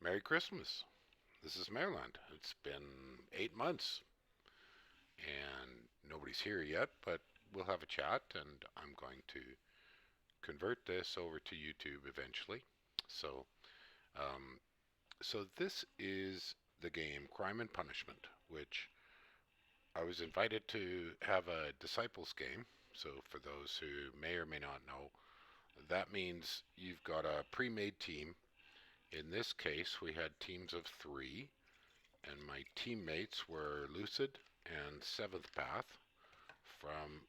Merry Christmas. This is Maryland. It's been 8 months and nobody's here yet, but we'll have a chat and I'm going to convert this over to YouTube eventually. So, um, so this is the game Crime and Punishment, which I was invited to have a Disciples game. So, for those who may or may not know, that means you've got a pre-made team. In this case, we had teams of three, and my teammates were Lucid and Seventh Path from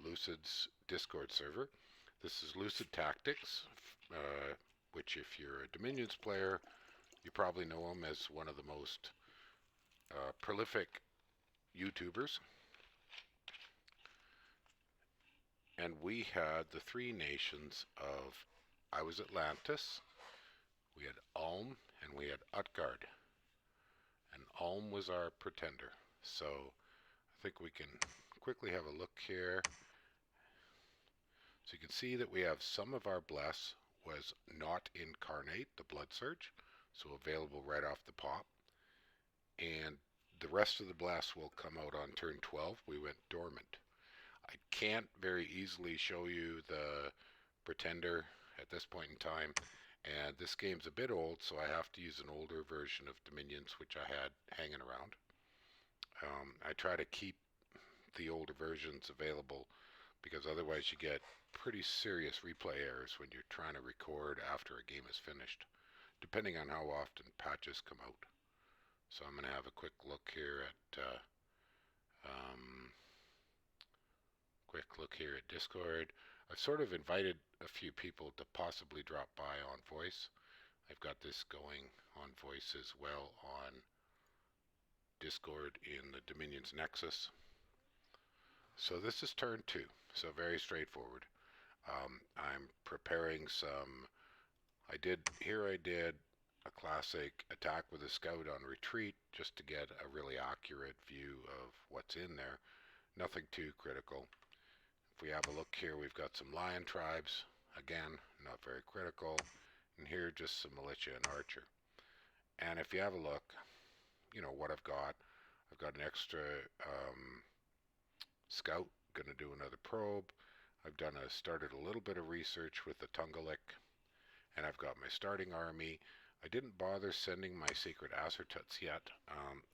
Lucid's Discord server. This is Lucid Tactics, which, if you're a Dominions player, you probably know him as one of the most prolific YouTubers. And we had the three nations of, I was Atlantis, we had Ulm, and we had Utgard. And Ulm was our pretender. So I think we can quickly have a look here. So you can see that we have some of our bless was not incarnate, the blood surge, so available right off the pop. And the rest of the bless will come out on turn 12. We went dormant. I can't very easily show you the pretender at this point in time. And this game's a bit old, so I have to use an older version of Dominions, which I had hanging around. I try to keep the older versions available because otherwise you get pretty serious replay errors when you're trying to record after a game is finished, depending on how often patches come out. So I'm going to have a um, quick look here at Discord. I've sort of invited a few people to possibly drop by on voice. I've got this going on voice as well on Discord in the Dominions Nexus. So this is turn two, so very straightforward. I'm preparing some. I did a classic attack with a scout on retreat just to get a really accurate view of what's in there. Nothing too critical. If we have a look here, we've got some lion tribes. Again, not very critical. And here, just some militia and archer. And if you have a look, you know what I've got. I've got an extra scout. Going to do another probe. I've started a little bit of research with the Tungalik, and I've got my starting army. I didn't bother sending my secret assertuts yet.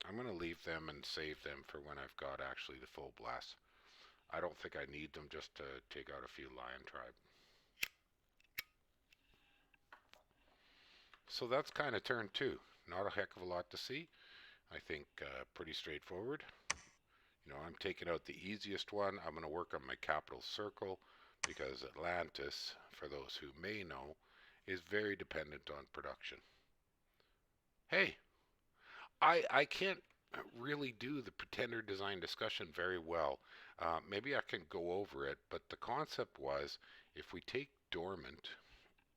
I'm going to leave them and save them for when I've got actually the full blast. I don't think I need them just to take out a few lion tribe. So that's kind of turn two. Not a heck of a lot to see. I think pretty straightforward. You know, I'm taking out the easiest one. I'm going to work on my capital circle because Atlantis, for those who may know, is very dependent on production. Hey, I can't really do the pretender design discussion very well. Maybe I can go over it, but the concept was if we take dormant,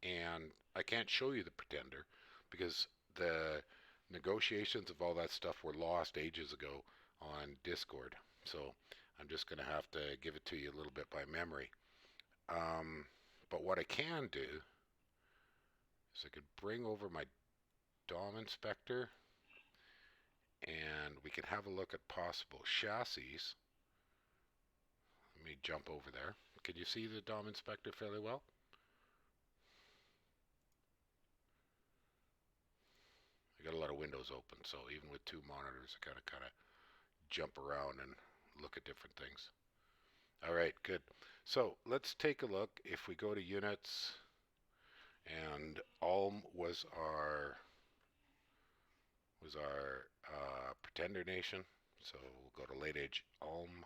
and I can't show you the pretender because the negotiations of all that stuff were lost ages ago on Discord. So I'm just going to have to give it to you a little bit by memory. But what I can do is I could bring over my DOM inspector and we can have a look at possible chassis. Let me jump over there. Can you see the DOM inspector fairly well? I got a lot of windows open, so even with two monitors, I gotta kind of jump around and look at different things. All right, good. So let's take a look. If we go to units, and Ulm was our pretender nation. So we'll go to late age Ulm.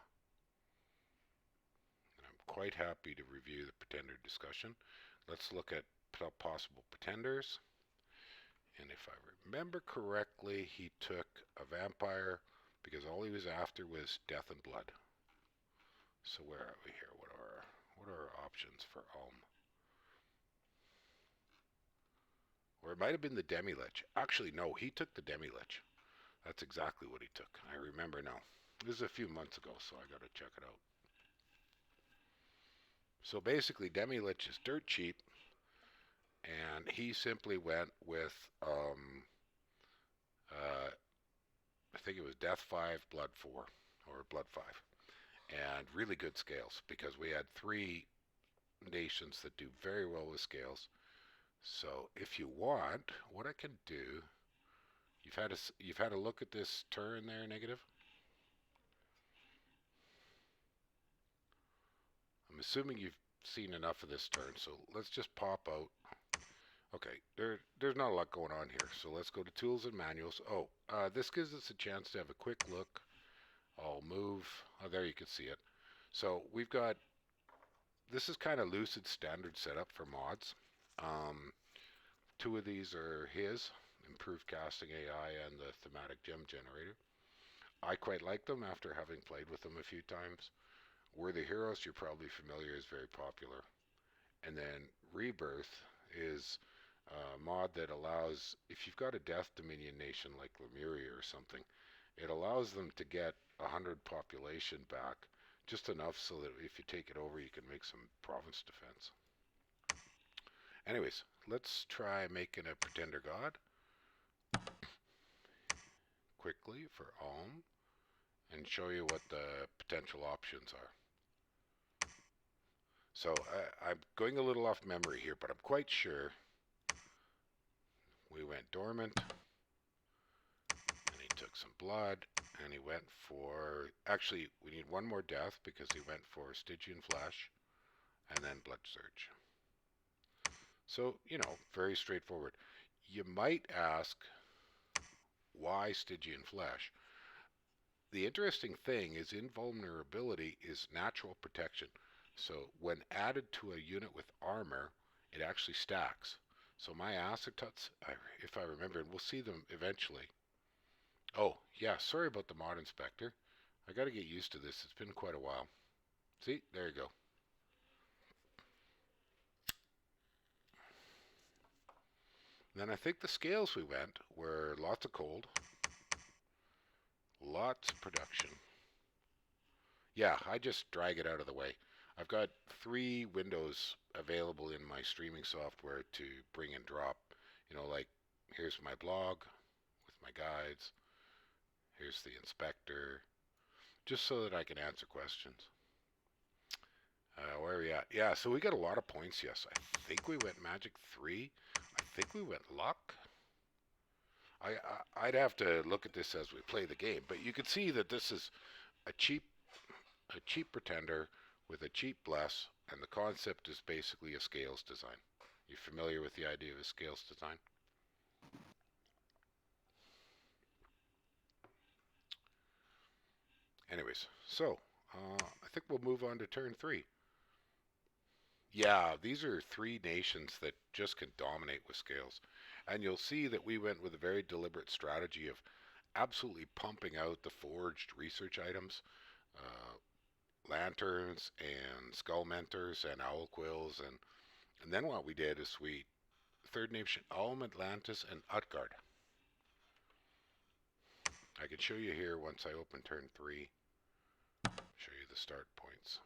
And I'm quite happy to review the pretender discussion. Let's look at possible pretenders. And if I remember correctly, he took a vampire because all he was after was death and blood. So where are we here? What are our options for Ulm? Or it might have been the Demi-Lich. Actually, no, he took the Demi-Lich. That's exactly what he took. I remember now. This is a few months ago, so I gotta check it out. So basically, Demi-Lich is dirt cheap, and he simply went with Uh, I think it was Death 5, Blood 4, or Blood 5. And really good scales because we had three nations that do very well with scales. So if you want, what I can do, you've had a look at this turn there, negative. I'm assuming you've seen enough of this turn, so let's just pop out. Okay, there's not a lot going on here, so let's go to tools and manuals. Oh, this gives us a chance to have a quick look. I'll move. Oh, there you can see it. So we've got, this is kind of Lucid standard setup for mods. Um, Two of these are his, improved casting AI and the thematic gem generator. I quite like them after having played with them a few times. Worthy Heroes, you're probably familiar, is very popular. And then Rebirth is a mod that allows, if you've got a Death Dominion nation like Lemuria or something, it allows them to get 100 population back, just enough so that if you take it over, you can make some province defense. Anyways, let's try making a pretender god quickly for Alm and show you what the potential options are. So I'm going a little off memory here, but I'm quite sure we went dormant, and he took some blood, and he went for, actually we need one more death because he went for Stygian Flesh and then Blood Surge. So, you know, very straightforward. You might ask, why Stygian Flesh? The interesting thing is invulnerability is natural protection. So when added to a unit with armor, it actually stacks. So my Acertuts, if I remember, and we'll see them eventually. Oh, yeah, sorry about the mod inspector. I got to get used to this. It's been quite a while. See, there you go. Then I think the scales we went were lots of cold, lots of production. Yeah, I just drag it out of the way. I've got three windows available in my streaming software to bring and drop. You know, like here's my blog with my guides. Here's the inspector, just so that I can answer questions. Where are we at? Yeah, so we got a lot of points. Yes, I think we went Magic 3. I think we went Luck. I'd have to look at this as we play the game, but you can see that this is a cheap pretender with a cheap bless, and the concept is basically a scales design. You familiar with the idea of a scales design? Anyways, so I think we'll move on to turn 3. Yeah, these are three nations that just can dominate with scales. And you'll see that we went with a very deliberate strategy of absolutely pumping out the forged research items, uh, lanterns and skull mentors and owl quills, and then what we did is we third nation Alm, Atlantis, and Utgard. I can show you here once I open turn 3. Show you the start points.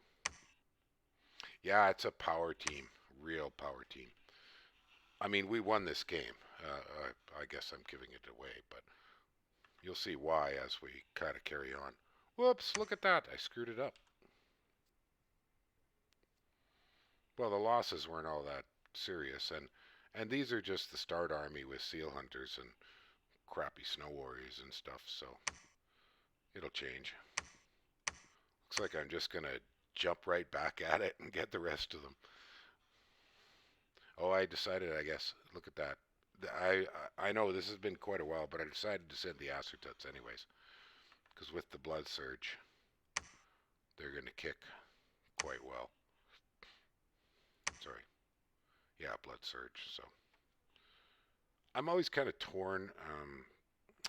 Yeah, it's a power team, real power team. I mean, we won this game. I guess I'm giving it away, but you'll see why as we kind of carry on. Whoops, look at that. I screwed it up. Well, the losses weren't all that serious, and these are just the start army with seal hunters and crappy snow warriors and stuff, so it'll change. Looks like I'm just going to jump right back at it and get the rest of them. Oh, I decided, I guess. Look at that. I know this has been quite a while, but I decided to send the Acertuts anyways. Because with the Blood Surge, they're going to kick quite well. Sorry. Yeah, Blood Surge. So I'm always kind of torn.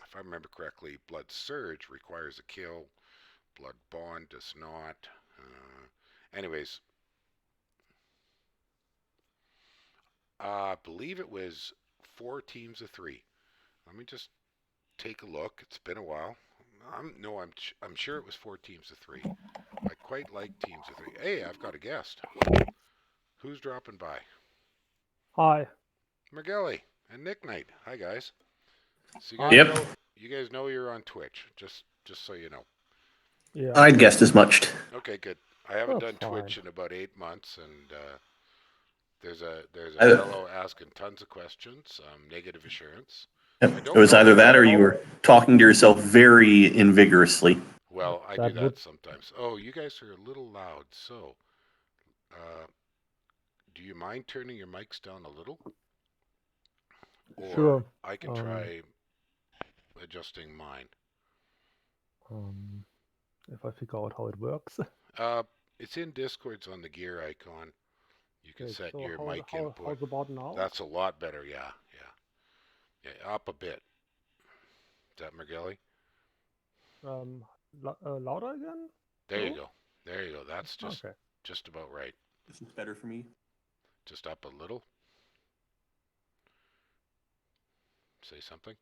If I remember correctly, Blood Surge requires a kill. Blood Bond does not. Anyways, I believe it was 4 teams of 3. Let me just take a look. It's been a while. I'm sure it was 4 teams of 3. I quite like teams of 3. Hey, I've got a guest. Who's dropping by? Hi. Mergelli and Nick Knight. Hi guys. So you Hi. guys Yep. know You guys know you're on Twitch, just so you know. Yeah, I'd guessed as much. Okay, good. I haven't that's done fine. Twitch in about 8 months, and there's a I, fellow asking tons of questions. Negative assurance. I it don't was know either if that I. or you were talking to yourself very invigorously. Well, I do That would that sometimes. Oh, you guys are a little loud. So, uh, do you mind turning your mics down a little, or sure. I can Um, try adjusting mine? um, if I figure out how it works. Uh, it's in Discord's on the gear icon. You can Okay, set so your mic input. how's about now? That's a lot better. Yeah, yeah. Up a bit. Is that McGilly? Um, louder again? There you No? go. There you go. That's Okay. just about right. This is better for me. Just up a little. Say something.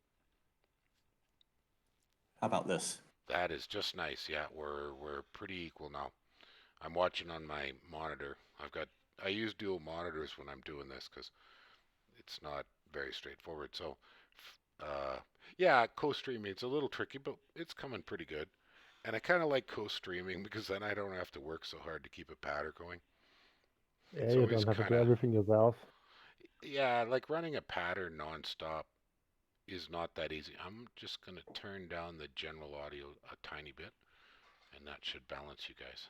How about this? That is just nice. Yeah, we're pretty equal now. I'm watching on my monitor. I use dual monitors when I'm doing this because it's not very straightforward. So, uh, yeah, co-streaming it's a little tricky, but it's coming pretty good. And I kind of like co-streaming because then I don't have to work so hard to keep a pattern going. Yeah, It's you always don't have to kind do of everything yourself. yeah, like running a pattern nonstop is not that easy. I'm just gonna turn down the general audio a tiny bit, and that should balance you guys.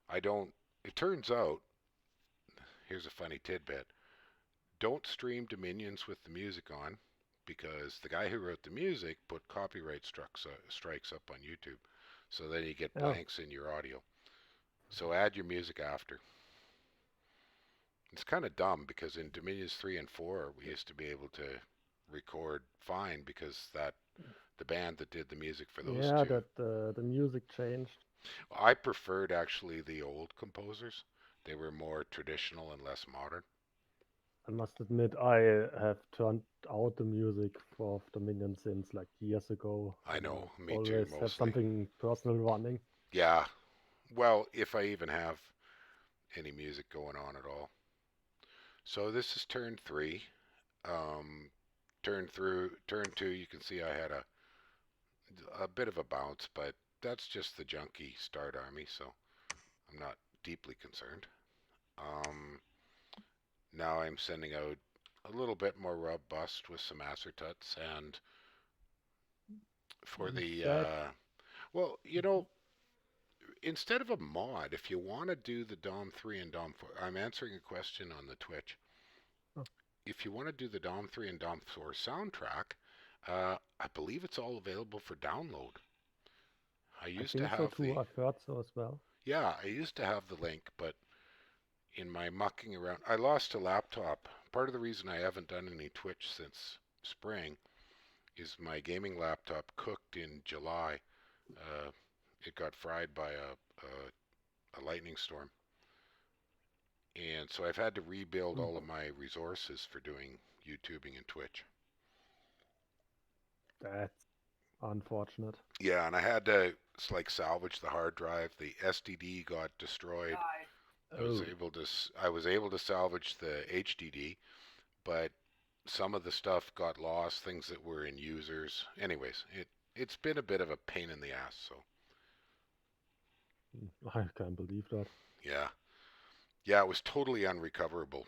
I don't. It turns out, here's a funny tidbit. Don't stream Dominions with the music on because the guy who wrote the music put copyright strikes up on YouTube. So then you get Oh, blanks in your audio. So add your music after. It's kind of dumb because in Dominions 3 and 4 we used to be able to record fine because that the band that did the music for those yeah, two. that the music changed. I preferred actually the old composers. They were more traditional and less modern. I must admit, I have turned out the music for Dominion since like years ago. I I know, don't me too always have mostly. something personal running. Yeah, well, if I even have any music going on at all. So this is turn three. Um, turn two. You can see I had a bit of a bounce, but that's just the junky start army, so I'm not deeply concerned. Um, Now I'm sending out a little bit more robust with some acertuts, and for You the said, well, instead of a mod, if you want to do the Dom 3 and Dom 4, I'm answering a question on the Twitch. oh, If you want to do the Dom 3 and Dom 4 soundtrack, I believe it's all available for download. I I used to think so have too. the I've heard so as well. yeah, I used to have the link, but in my mucking around, I lost a laptop. Part of the reason I haven't done any Twitch since spring is my gaming laptop cooked in July. Uh, it got fried by a lightning storm. And so I've had to rebuild Hmm, all of my resources for doing YouTubing and Twitch. that's unfortunate. Yeah, and I had to like salvage the hard drive. The SDD got destroyed. Oh, I was able to salvage the HDD, but some of the stuff got lost, things that were in users. Anyways, it's been a bit of a pain in the ass, so I can't believe that. yeah. Yeah, it was totally unrecoverable.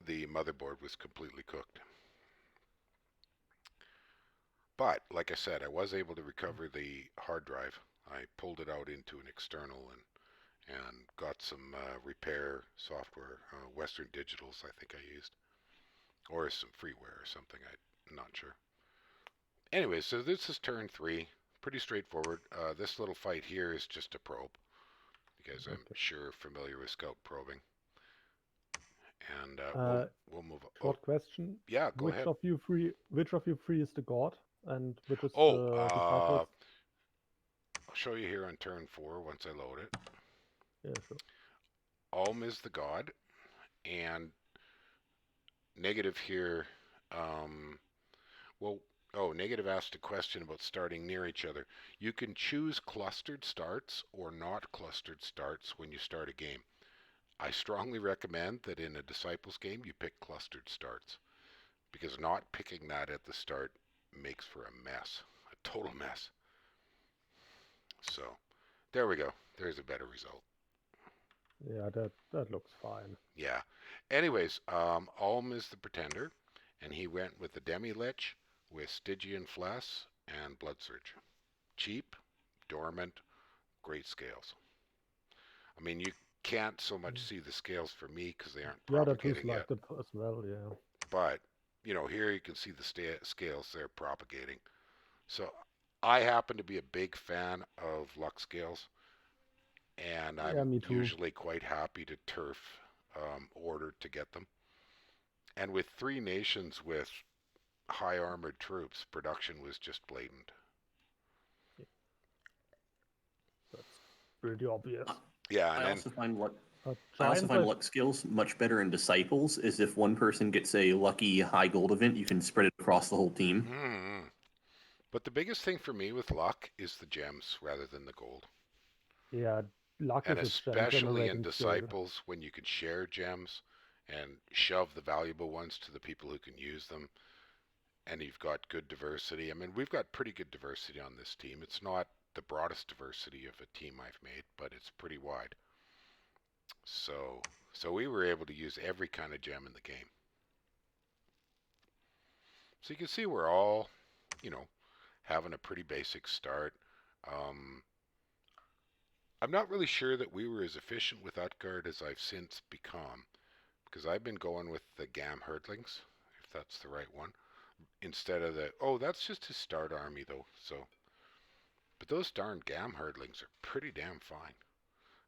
The motherboard was completely cooked. But like I said, I was able to recover the hard drive. I pulled it out into an external and got some repair software. Western Digitals, I think I used, or some freeware or something. I'm not sure. Anyway, so this is turn three. Pretty straightforward. This little fight here is just a probe. You guys, I'm Okay. sure, familiar with scout probing, and Uh, we'll move. Oh, Short question: yeah, go ahead. Which of you three is the god, and which is Oh, the disciples? I'll show you here on turn four once I load it. Yeah, sure. Alm is the god, and negative here. Um, well, oh, negative asked a question about starting near each other. You can choose clustered starts or not clustered starts when you start a game. I strongly recommend that in a disciples game you pick clustered starts because not picking that at the start makes for a mess, a total mess. So there we go. There's a better result. Yeah, that looks fine. Yeah. Anyways, Ulm is the pretender, and he went with the Demi-Lich with Stygian Flesh and Blood Surge. Cheap, dormant, great scales. I mean, you can't so much see the scales for me because they aren't Yeah, that too propagating yet. like it as well, yeah. But, here you can see the scales they're propagating. So I happen to be a big fan of luck scales, and Yeah, I'm me too. usually quite happy to turf order to get them. And with 3 nations with high armored troops, production was just blatant. That's pretty obvious. Yeah, and I then also find luck. I also Giants, find luck skills much better in disciples. Is if one person gets a lucky high gold event, you can spread it across the whole team. but the biggest thing for me with luck is the gems rather than the gold. yeah, luck And is a gem especially in generating skill. disciples when you can share gems and shove the valuable ones to the people who can use them, and you've got good diversity. I mean, we've got pretty good diversity on this team. It's not the broadest diversity of a team I've made, but it's pretty wide. So we were able to use every kind of gem in the game. So you can see we're all, you know, having a pretty basic start. Um, I'm not really sure that we were as efficient with Utgard as I've since become, because I've been going with the Gam Herdlings, if that's the right one, instead of that's just his start army though. So, but those darn Gam Herdlings are pretty damn fine.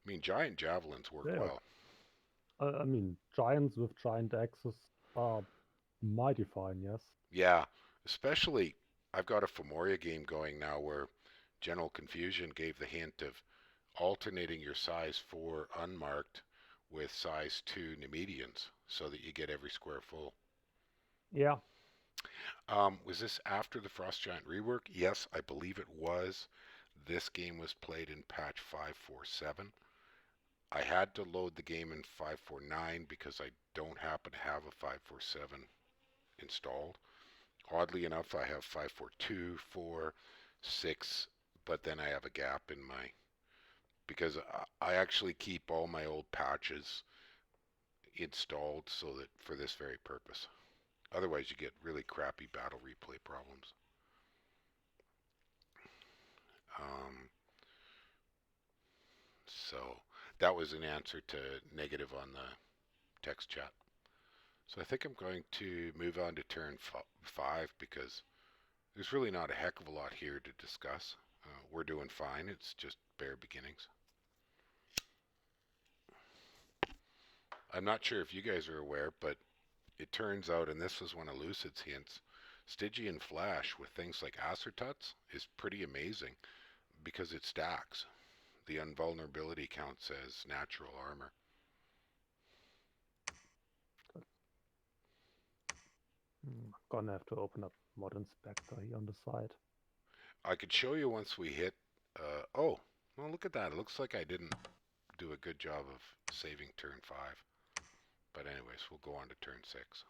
I mean, giant javelins work Yeah, well. I mean, giants with giant axes are mighty fine, yes. Yeah, especially I've got a Femoria game going now where General Confusion gave the hint of alternating your size 4 unmarked with size 2 Nemedians so that you get every square full. Yeah. Was this after the Frost Giant rework? Yes, I believe it was. This game was played in patch 547. I had to load the game in 549 because I don't happen to have a 547 installed. Oddly enough, I have 542, 4, 6, but then I have a gap in my because I actually keep all my old patches installed so that for this very purpose. Otherwise, you get really crappy battle replay problems. Um, so that was an answer to negative on the text chat. So I think I'm going to move on to turn 5 because there's really not a heck of a lot here to discuss. We're doing fine. It's just bare beginnings. I'm not sure if you guys are aware, but it turns out, and this was one of Lucid's hints, Stygian Flash with things like Acertuts is pretty amazing because it stacks. The invulnerability counts as natural armor. I'm gonna have to open up Mod Inspector here on the side. I could show you once we hit. Oh, well, look at that. It looks like I didn't do a good job of saving turn 5. But anyways, we'll go on to turn 6.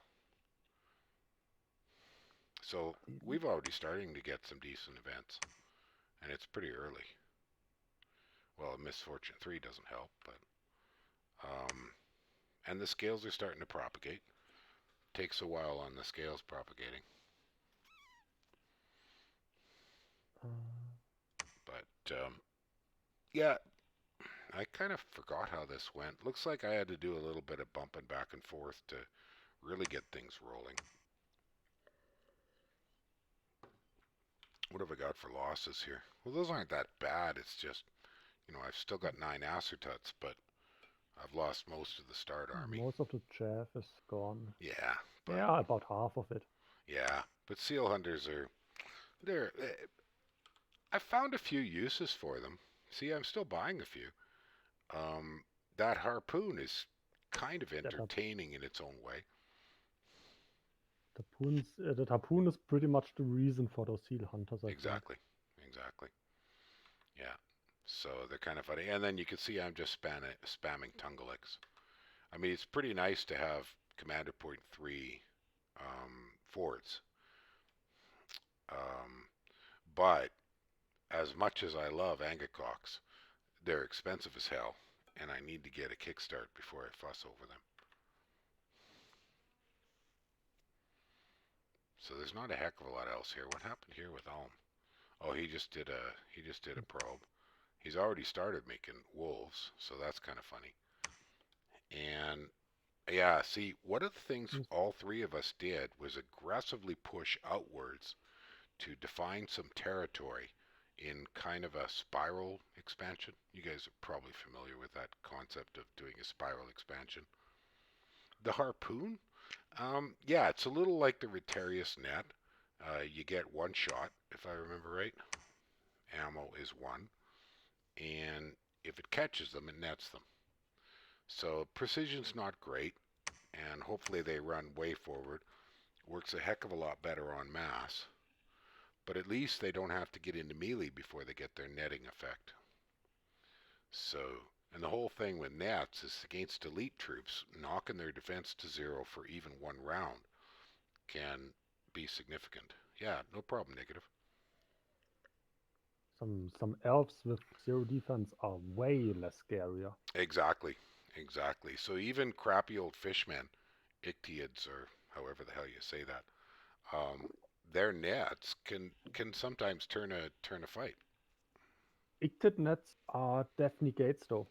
So we've already starting to get some decent events, and it's pretty early. Well, Misfortune 3 doesn't help, but and the scales are starting to propagate. Takes a while on the scales propagating, but yeah, I kind of forgot how this went. Looks like I had to do a little bit of bumping back and forth to really get things rolling. What have I got for losses here? Well, those aren't that bad. It's just, I've still got 9 Acertuts, but I've lost most of the start army. Most of the chaff is gone. Yeah, but Yeah, about half of it. yeah, but seal hunters they're I found a few uses for them. See, I'm still buying a few. That harpoon is kind of entertaining in its own way. The harpoon is pretty much the reason for those seal hunters, I Exactly. Yeah. So they're kind of funny. And then you can see I'm just spamming Tungalix. I mean, it's pretty nice to have Commander Point 3 forts. Um, but as much as I love Angakocks, they're expensive as hell, and I need to get a kickstart before I fuss over them. So there's not a heck of a lot else here. What happened here with Ulm? Oh, he just did a probe. He's already started making wolves, so that's kind of funny. And yeah, see, one of the things all three of us did was aggressively push outwards to define some territory in kind of a spiral expansion. You guys are probably familiar with that concept of doing a spiral expansion. The harpoon, yeah, it's a little like the Retarius net. You get one shot, if I remember right. Ammo is one, and if it catches them, it nets them. So precision's not great, and hopefully they run way forward. Works a heck of a lot better on mass, but at least they don't have to get into melee before they get their netting effect. So, and the whole thing with nets is against elite troops, knocking their defense to zero for even one round can be significant. Yeah, no problem, negative. Some elves with zero defense are way less scarier. Exactly, exactly. So even crappy old fishmen, Ictiids or however the hell you say that, their nets can sometimes turn a fight. Icted nets are definitely gates though,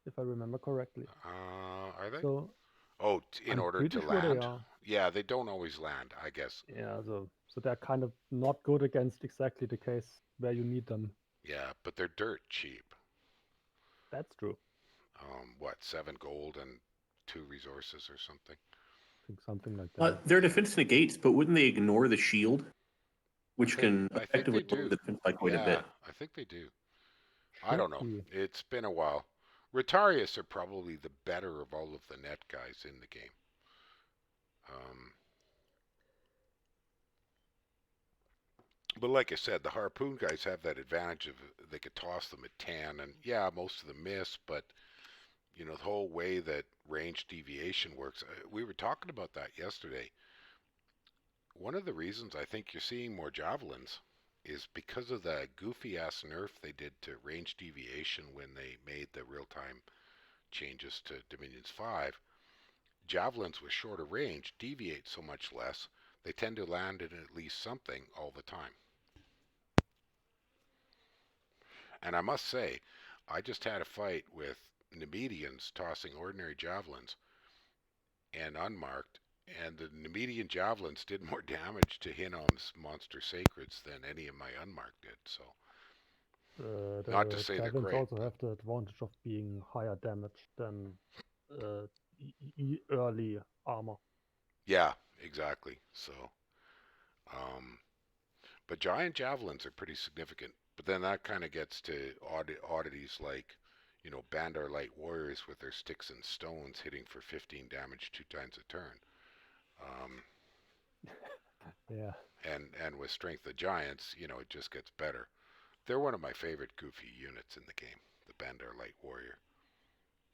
if I remember correctly. Are they? So Oh, in I'm order pretty to sure they land? are. Yeah, they don't always land, I guess. Yeah, so they're kind of not good against exactly the case where you need them. Yeah, but they're dirt cheap. That's true. What, 7 gold and 2 resources or something? I think something like that. Their defense negates, but wouldn't they ignore the shield, which can I think they effectively lower do. the defense by quite a Yeah, bit? I think they do. I Should don't know. be. It's been a while. Retarius are probably the better of all of the net guys in the game. Um, but like I said, the harpoon guys have that advantage of they could toss them at 10, and yeah, most of them miss, but you know the whole way that range deviation works. We were talking about that yesterday. One of the reasons I think you're seeing more javelins is because of the goofy ass nerf they did to range deviation when they made the real time changes to Dominions 5. Javelins with shorter range deviate so much less, they tend to land in at least something all the time. And I must say, I just had a fight with Nemedians tossing ordinary javelins and unmarked, and the Nemedian javelins did more damage to Hinnom's monster sacreds than any of my unmarked did. So, not to The say they're javelins great, also but have the advantage of being higher damage than early armor. yeah, exactly. So, um, but giant javelins are pretty significant. But then that kind of gets to oddities like, you know, Bandar Light Warriors with their sticks and stones hitting for 15 damage 2 times a turn. Um, Yeah, and with Strength of Giants, you know, it just gets better. They're one of my favorite goofy units in the game, the Bandar Light Warrior.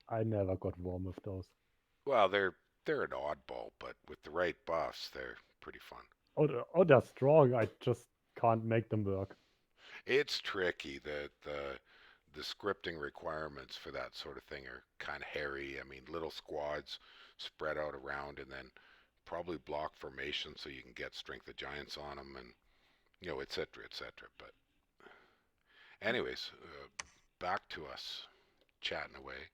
I never got warm with those. Well, they're an oddball, but with the right buffs, they're pretty fun. Oh, they're strong. I just can't make them work. It's tricky. The scripting requirements for that sort of thing are kind of hairy. I mean, little squads spread out around, and then probably block formation so you can get Strength of Giants on them, and you know, etc., etc. But anyways, back to us chatting away.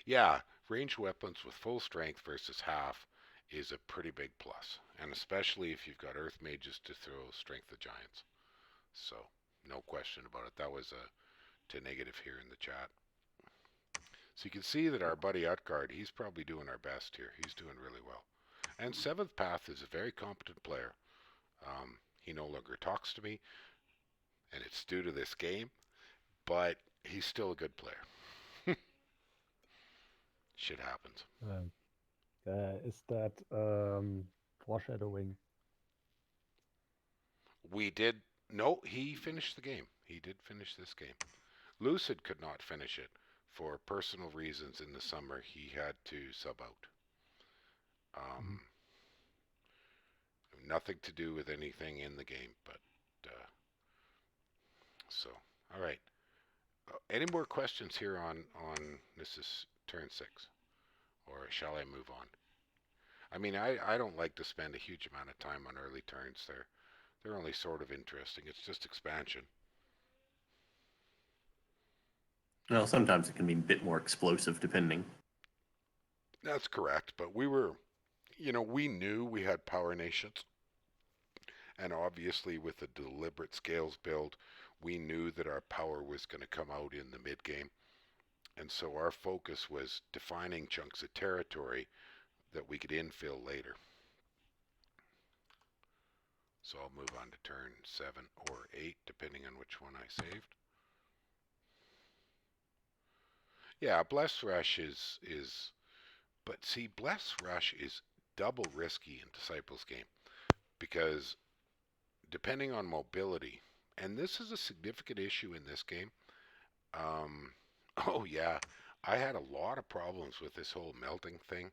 Yeah, ranged weapons with full strength versus half is a pretty big plus, and especially if you've got Earth Mages to throw Strength of Giants. So, no question about it. That was a to negative here in the chat. So you can see that our buddy Utgard, he's probably doing our best here. He's doing really well. And Seventh Path is a very competent player. He no longer talks to me, and it's due to this game, but he's still a good player. Shit happens. Is that foreshadowing? We did. No, he finished the game. He did finish this game. Lucid could not finish it for personal reasons in the summer. He had to sub out. Nothing to do with anything in the game, but so all right. Any more questions here on this is turn 6, or shall I move on? I mean, I don't like to spend a huge amount of time on early turns. They're only sort of interesting. It's just expansion. Well, sometimes it can be a bit more explosive, depending. That's correct, but we knew we had power nations, and obviously with the deliberate scales build, we knew that our power was going to come out in the mid game, and so our focus was defining chunks of territory that we could infill later. So I'll move on to turn 7 or 8, depending on which one I saved. Yeah, Bless Rush is but see, Bless Rush is double risky in Disciples game because depending on mobility, and this is a significant issue in this game. Oh yeah, I had a lot of problems with this whole melting thing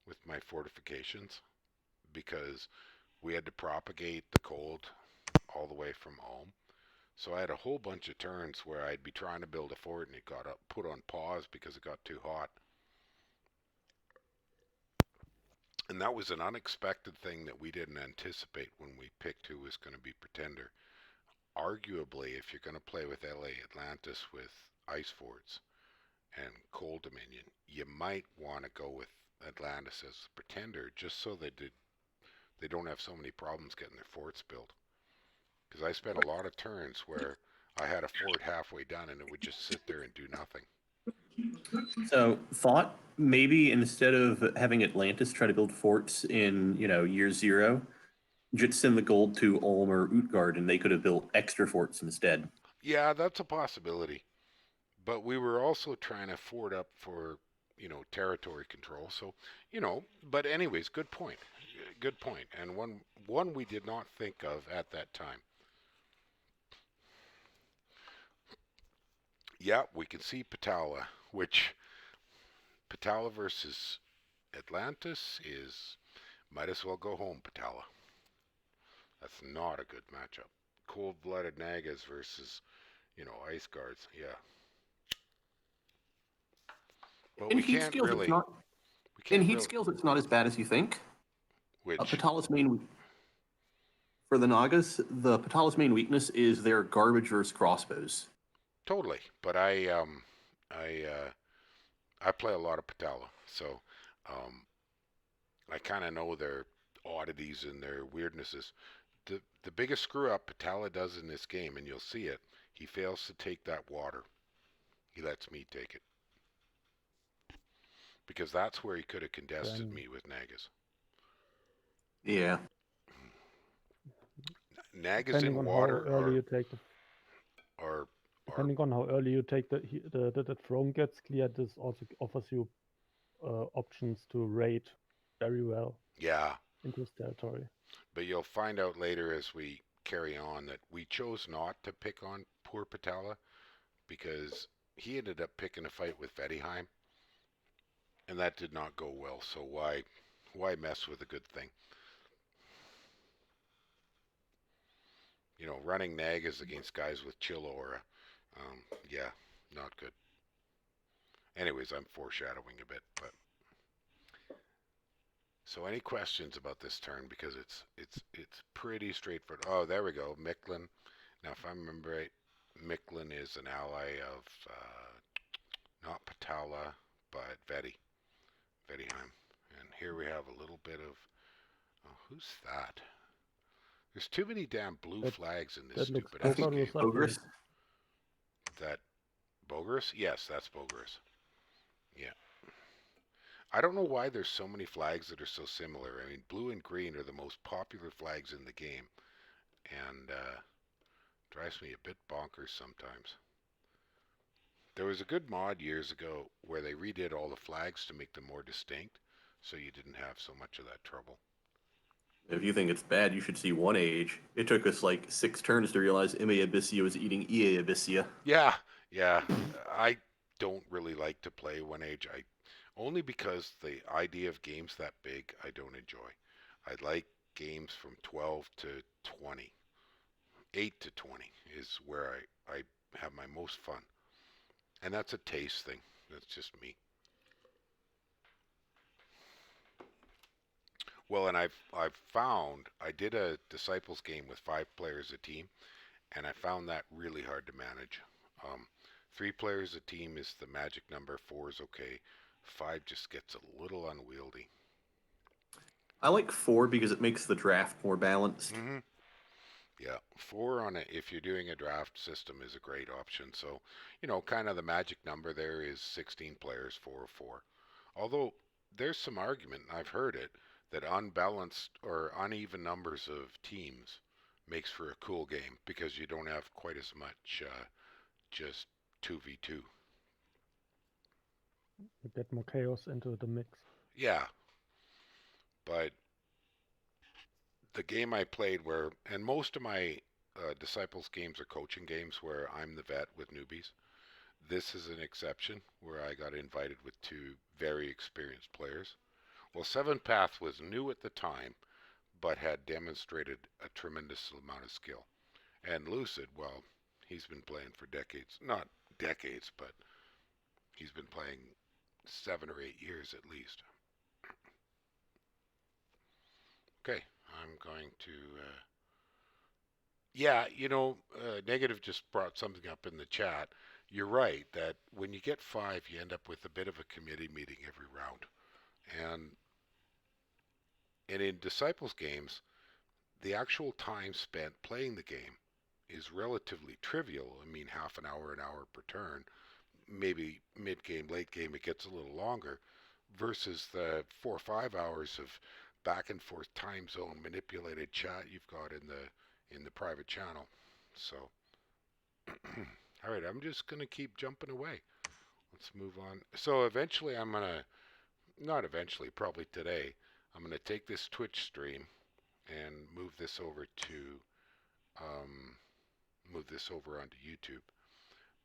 with my fortifications because we had to propagate the cold all the way from home. So I had a whole bunch of turns where I'd be trying to build a fort and it got put on pause because it got too hot. And that was an unexpected thing that we didn't anticipate when we picked who was going to be Pretender. Arguably, if you're going to play with LA Atlantis with Ice Forts and Cold Dominion, you might want to go with Atlantis as the Pretender just so they don't have so many problems getting their forts built. Because I spent a lot of turns where I had a fort halfway done and it would just sit there and do nothing. So, thought maybe instead of having Atlantis try to build forts in, year 0, just send the gold to Ulm or Utgard and they could have built extra forts instead. Yeah, that's a possibility. But we were also trying to fort up for, territory control. So, but anyways, good point. Good point. And one we did not think of at that time. Yeah, we can see Patala, which Patala versus Atlantis is might as well go home, Patala. That's not a good matchup. Cold-blooded Nagas versus, Ice Guards. Yeah. But In we heat can't skills, really. it's not as bad as you think. Which Patala's main for the Nagas, the Patala's main weakness is their garbage versus crossbows. totally. But I play a lot of Patala, so I kind of know their oddities and their weirdnesses. The biggest screw up Patala does in this game, and you'll see it, he fails to take that water. He lets me take it. Because that's where he could have contested me with Nagas. Yeah. Nagas Depending in on water how early you take the are depending on how early you take the throne gets cleared, this also offers you options to raid very well yeah. into his territory. But you'll find out later as we carry on that we chose not to pick on poor Patala because he ended up picking a fight with Vedheim, and that did not go well. So why mess with a good thing? Running Nagas against guys with chill aura, yeah, not good. Anyways, I'm foreshadowing a bit, but so any questions about this turn because it's pretty straightforward. Oh, there we go, Mictlan. Now, if I remember right, Mictlan is an ally of not Patala, but Vedheim. And here we have a little bit of. Oh, who's that? There's too many damn blue flags in this That looks stupid ass game. Ogres? That Bogarus? Yes, that's Bogarus. Yeah. I don't know why there's so many flags that are so similar. I mean, blue and green are the most popular flags in the game, and drives me a bit bonkers sometimes. There was a good mod years ago where they redid all the flags to make them more distinct, so you didn't have so much of that trouble. If you think it's bad, you should see One Age. It took us like 6 turns to realize MA Abyssia was eating EA Abyssia. Yeah. I don't really like to play One Age. only because the idea of games that big I don't enjoy. I like games from 12 to 20. 8 to 20 is where I have my most fun. And that's a taste thing. That's just me. Well, and I've found I did a Disciples game with 5 players a team, and I found that really hard to manage. 3 players a team is the magic number. 4 is okay. 5 just gets a little unwieldy. I like 4 because it makes the draft more balanced. Mm-hmm. Yeah, 4 on it if you're doing a draft system is a great option. So, kind of the magic number there is 16 players, 4 or 4. Although there's some argument, and I've heard it, that unbalanced or uneven numbers of teams makes for a cool game because you don't have quite as much just 2v2. You get more chaos into the mix. Yeah, but the game I played and most of my Disciples games are coaching games where I'm the vet with newbies. This is an exception where I got invited with 2 very experienced players. Well, Seventh Path was new at the time, but had demonstrated a tremendous amount of skill. And Lucid, well, he's been playing for decades. Not decades, but he's been playing 7 or 8 years at least. Okay, I'm going to. Yeah, Negative just brought something up in the chat. You're right that when you get 5, you end up with a bit of a committee meeting every round. And in Disciples games, the actual time spent playing the game is relatively trivial. I mean, half an hour per turn. Maybe mid game, late game, it gets a little longer, versus the 4 or 5 hours of back and forth time zone manipulated chat you've got in the private channel. So, all right, I'm just gonna keep jumping away. Let's move on. So eventually, not eventually, probably today, I'm gonna take this Twitch stream and um, move this over onto YouTube.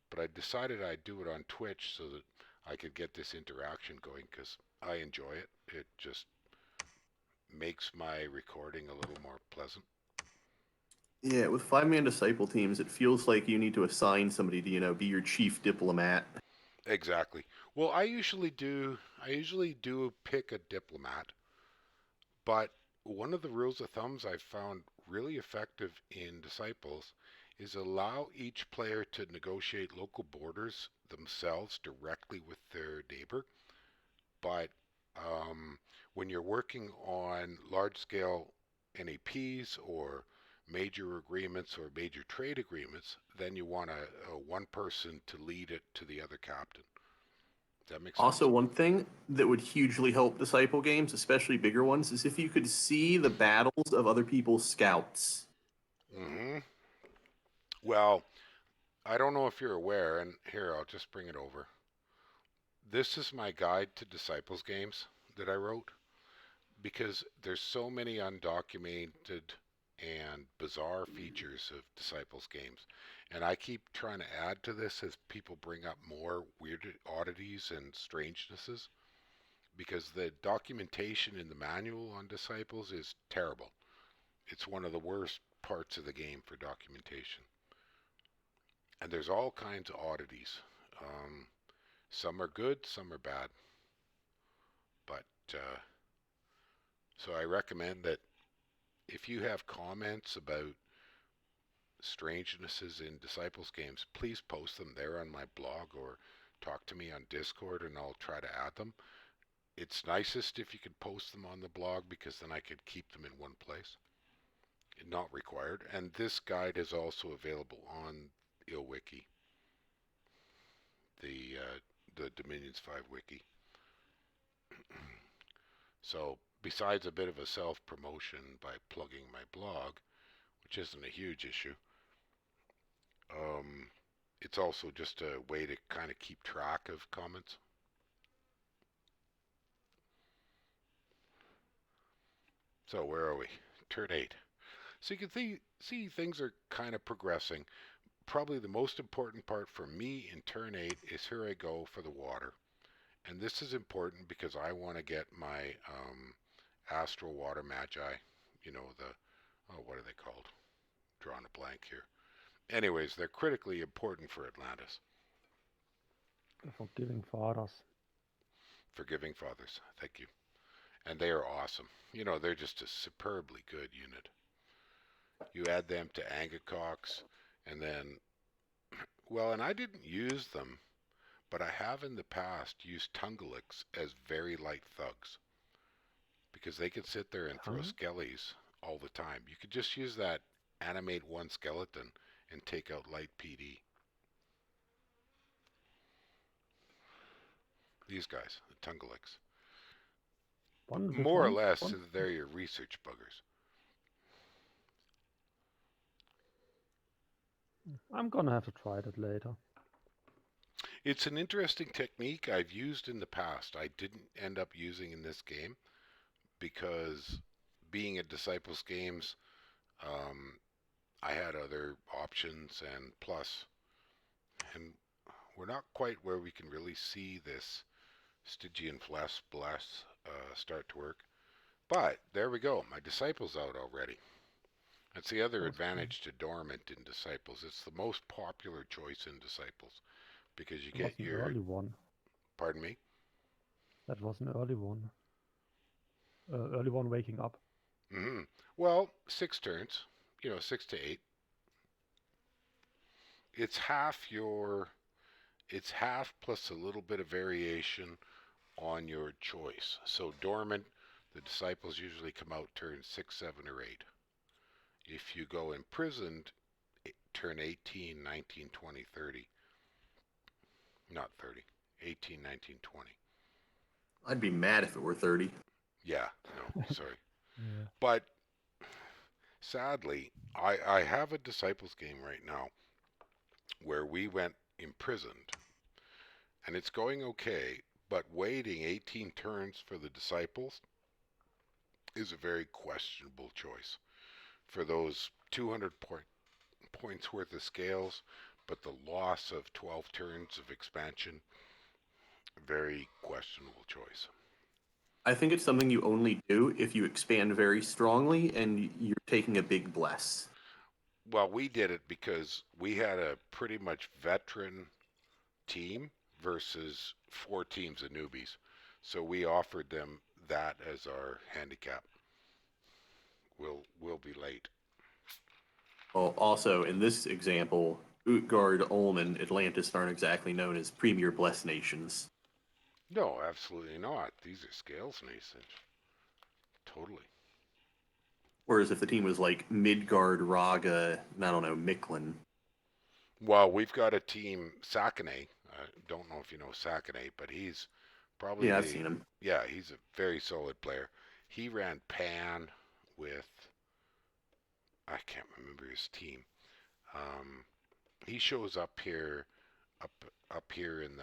But I decided I'd do it on Twitch so that I could get this interaction going because I enjoy it. It just makes my recording a little more pleasant. Yeah, with 5-man disciple teams, it feels like you need to assign somebody to, be your chief diplomat. Exactly. Well, I usually do pick a diplomat, but one of the rules of thumbs I've found really effective in Disciples is allow each player to negotiate local borders themselves directly with their neighbor. But when you're working on large scale NAPs or major agreements or major trade agreements, then you want a one person to lead it to the other captain. Does that make sense? Also, one thing that would hugely help disciple games, especially bigger ones, is if you could see the battles of other people's scouts. Mm-hmm. Well, I don't know if you're aware, and here, I'll just bring it over. This is my guide to Disciples games that I wrote because there's so many undocumented and bizarre features of Disciples games. And I keep trying to add to this as people bring up more weird oddities and strangenesses because the documentation in the manual on Disciples is terrible. It's one of the worst parts of the game for documentation. And there's all kinds of oddities. Some are good, some are bad. But so I recommend that if you have comments about strangenesses in Disciples games, please post them there on my blog or talk to me on Discord and I'll try to add them. It's nicest if you could post them on the blog because then I could keep them in one place. Not required. And this guide is also available on IlWiki, the Dominions 5 wiki. So besides a bit of a self-promotion by plugging my blog, which isn't a huge issue, it's also just a way to kind of keep track of comments. So where are we? Turn 8. So you can see things are kind of progressing. Probably the most important part for me in turn 8 is here I go for the water. And this is important because I want to get my Astral Water Magi, what are they called? Drawing a blank here. Anyways, they're critically important for Atlantis. The Forgiving Fathers. Forgiving Fathers, thank you. And they are awesome. They're just a superbly good unit. You add them to Angacox, and then, well, and I didn't use them, but I have in the past used Tungalix as very light thugs because they could sit there and throw skellies all the time. You could just use that animate one skeleton and take out light PD. These guys, the Tungalix. More or less, they're your research buggers. I'm gonna have to try that later. It's an interesting technique I've used in the past. I didn't end up using in this game because being at Disciples Games, I had other options, and plus, and we're not quite where we can really see this Stygian Flesh Bless start to work. But there we go. My Disciples out already. That's the other advantage to Dormant in Disciples. It's the most popular choice in Disciples because you get your early one. Pardon me? That was an early one. Early one waking up. Mm-hmm. Well, 6 turns. 6 to 8. It's half plus a little bit of variation on your choice. So Dormant, the Disciples usually come out turn 6, 7, or 8. If you go Imprisoned, turn 18, 19, 20, 30. Not 30. 18, 19, 20. I'd be mad if it were 30. Yeah, no, sorry. Yeah. But sadly, I have a Disciples game right now where we went Imprisoned, and it's going okay, but waiting 18 turns for the Disciples is a very questionable choice. For those 200 points worth of scales, but the loss of 12 turns of expansion, very questionable choice. I think it's something you only do if you expand very strongly and you're taking a big bless. Well, we did it because we had a pretty much veteran team versus 4 teams of newbies. So we offered them that as our handicap. We'll be late. Well, also in this example, Utgard, Ulm, and Atlantis aren't exactly known as premier blessed nations. No, absolutely not. These are scales nations. Totally. Whereas if the team was like Midgard, Raga, I don't know, Micklin. Well, we've got a team, Sakane. I don't know if you know Sakane, but he's probably I've seen him. Yeah, he's a very solid player. He ran Pan with, I can't remember his team. He shows up here in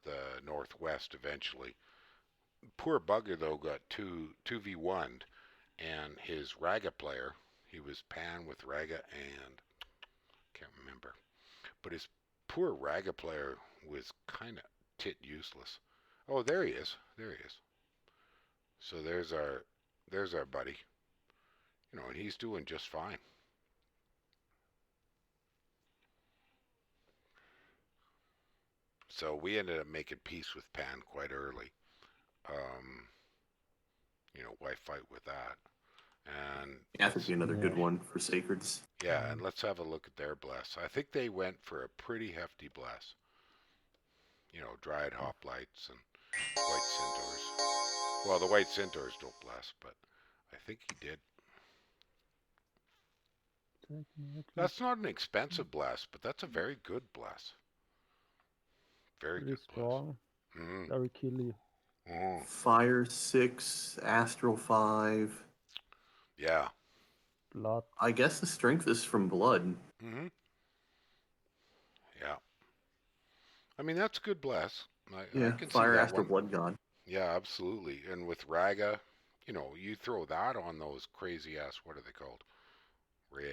the northwest eventually. Poor bugger though got 2v1'd, and his Raga player, he was Pan with Raga and can't remember, but his poor Raga player was kind of tit useless. Oh, there he is. So there's our buddy. And he's doing just fine. So we ended up making peace with Pan quite early. Why fight with that? And that would be another good one for Sacreds. Yeah, and let's have a look at their bless. I think they went for a pretty hefty bless. Dryad hoplites and white centaurs. Well, the white centaurs don't bless, but I think he did. That's not an expensive bless, but that's a very good bless. Very good strong. Mm. Very killy. Fire 6, Astral 5. Yeah. Blood. I guess the strength is from blood. Mm-hmm. Yeah. I mean, that's a good bless. I can Fire see that Astral one. Blood God. Yeah, absolutely. And with Raga, you throw that on those crazy ass, what are they called?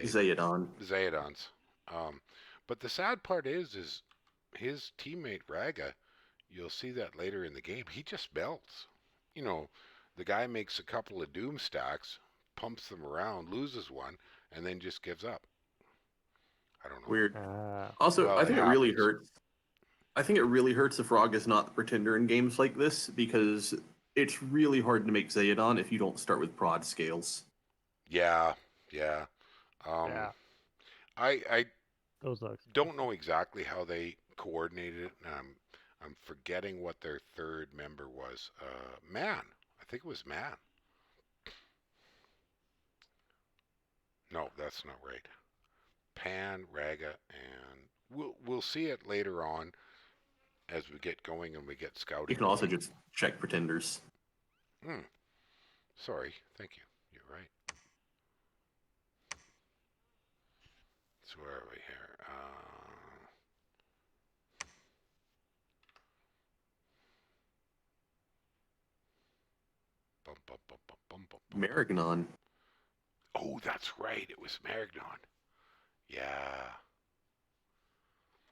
Zaedons. But the sad part is his teammate Raga you'll see that later in the game. He just melts. You know, the guy makes a couple of doom stacks, pumps them around, loses one, and then just gives up. I don't know. Weird. Ah, Also, Well, I it think it really happens. hurts. I think it really hurts if Frog is not the pretender in games like this because it's really hard to make Zaydon if you don't start with prod scales. Yeah, yeah. yeah, I those are don't expensive. know exactly how they coordinated it. I'm forgetting what their third member was. Man, I think it was Man. No, that's not right. Pan, Raga, and we'll see it later on as we get going and we get You scouting can also going. just check pretenders. Hmm. Sorry. Thank you. You're right. So where are we here? Bum, bum, bum, bum, bum, bum, bum, bum. Marignon. Oh, that's right. It was Marignon. Yeah.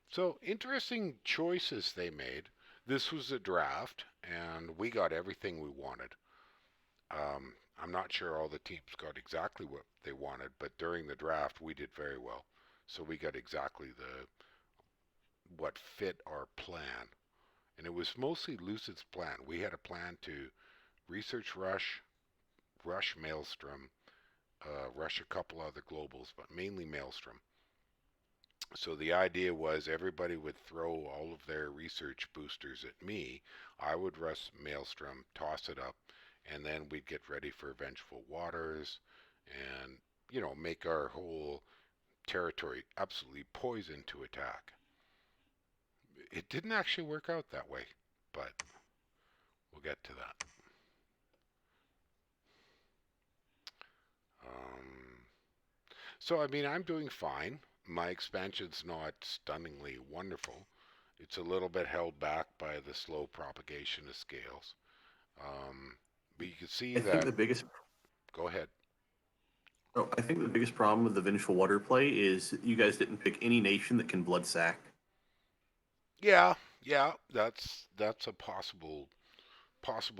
So interesting choices they made. This was a draft, and we got everything we wanted. I'm not sure all the teams got exactly what they wanted, but during the draft we did very well. So we got exactly the what fit our plan, and it was mostly Lucid's plan. We had a plan to research rush Maelstrom, rush a couple other globals, but mainly Maelstrom. So the idea was everybody would throw all of their research boosters at me. I would rush Maelstrom, toss it up, and then we'd get ready for Vengeful Waters and, make our whole territory absolutely poisoned to attack. It didn't actually work out that way, but we'll get to that. Um, so, I mean, I'm doing fine. My expansion's not stunningly wonderful. It's a little bit held back by the slow propagation of scales. But you can see I think that. the biggest Go ahead. I think the biggest problem with the Vengeful Water play is you guys didn't pick any nation that can blood sack. Yeah, yeah, that's a possible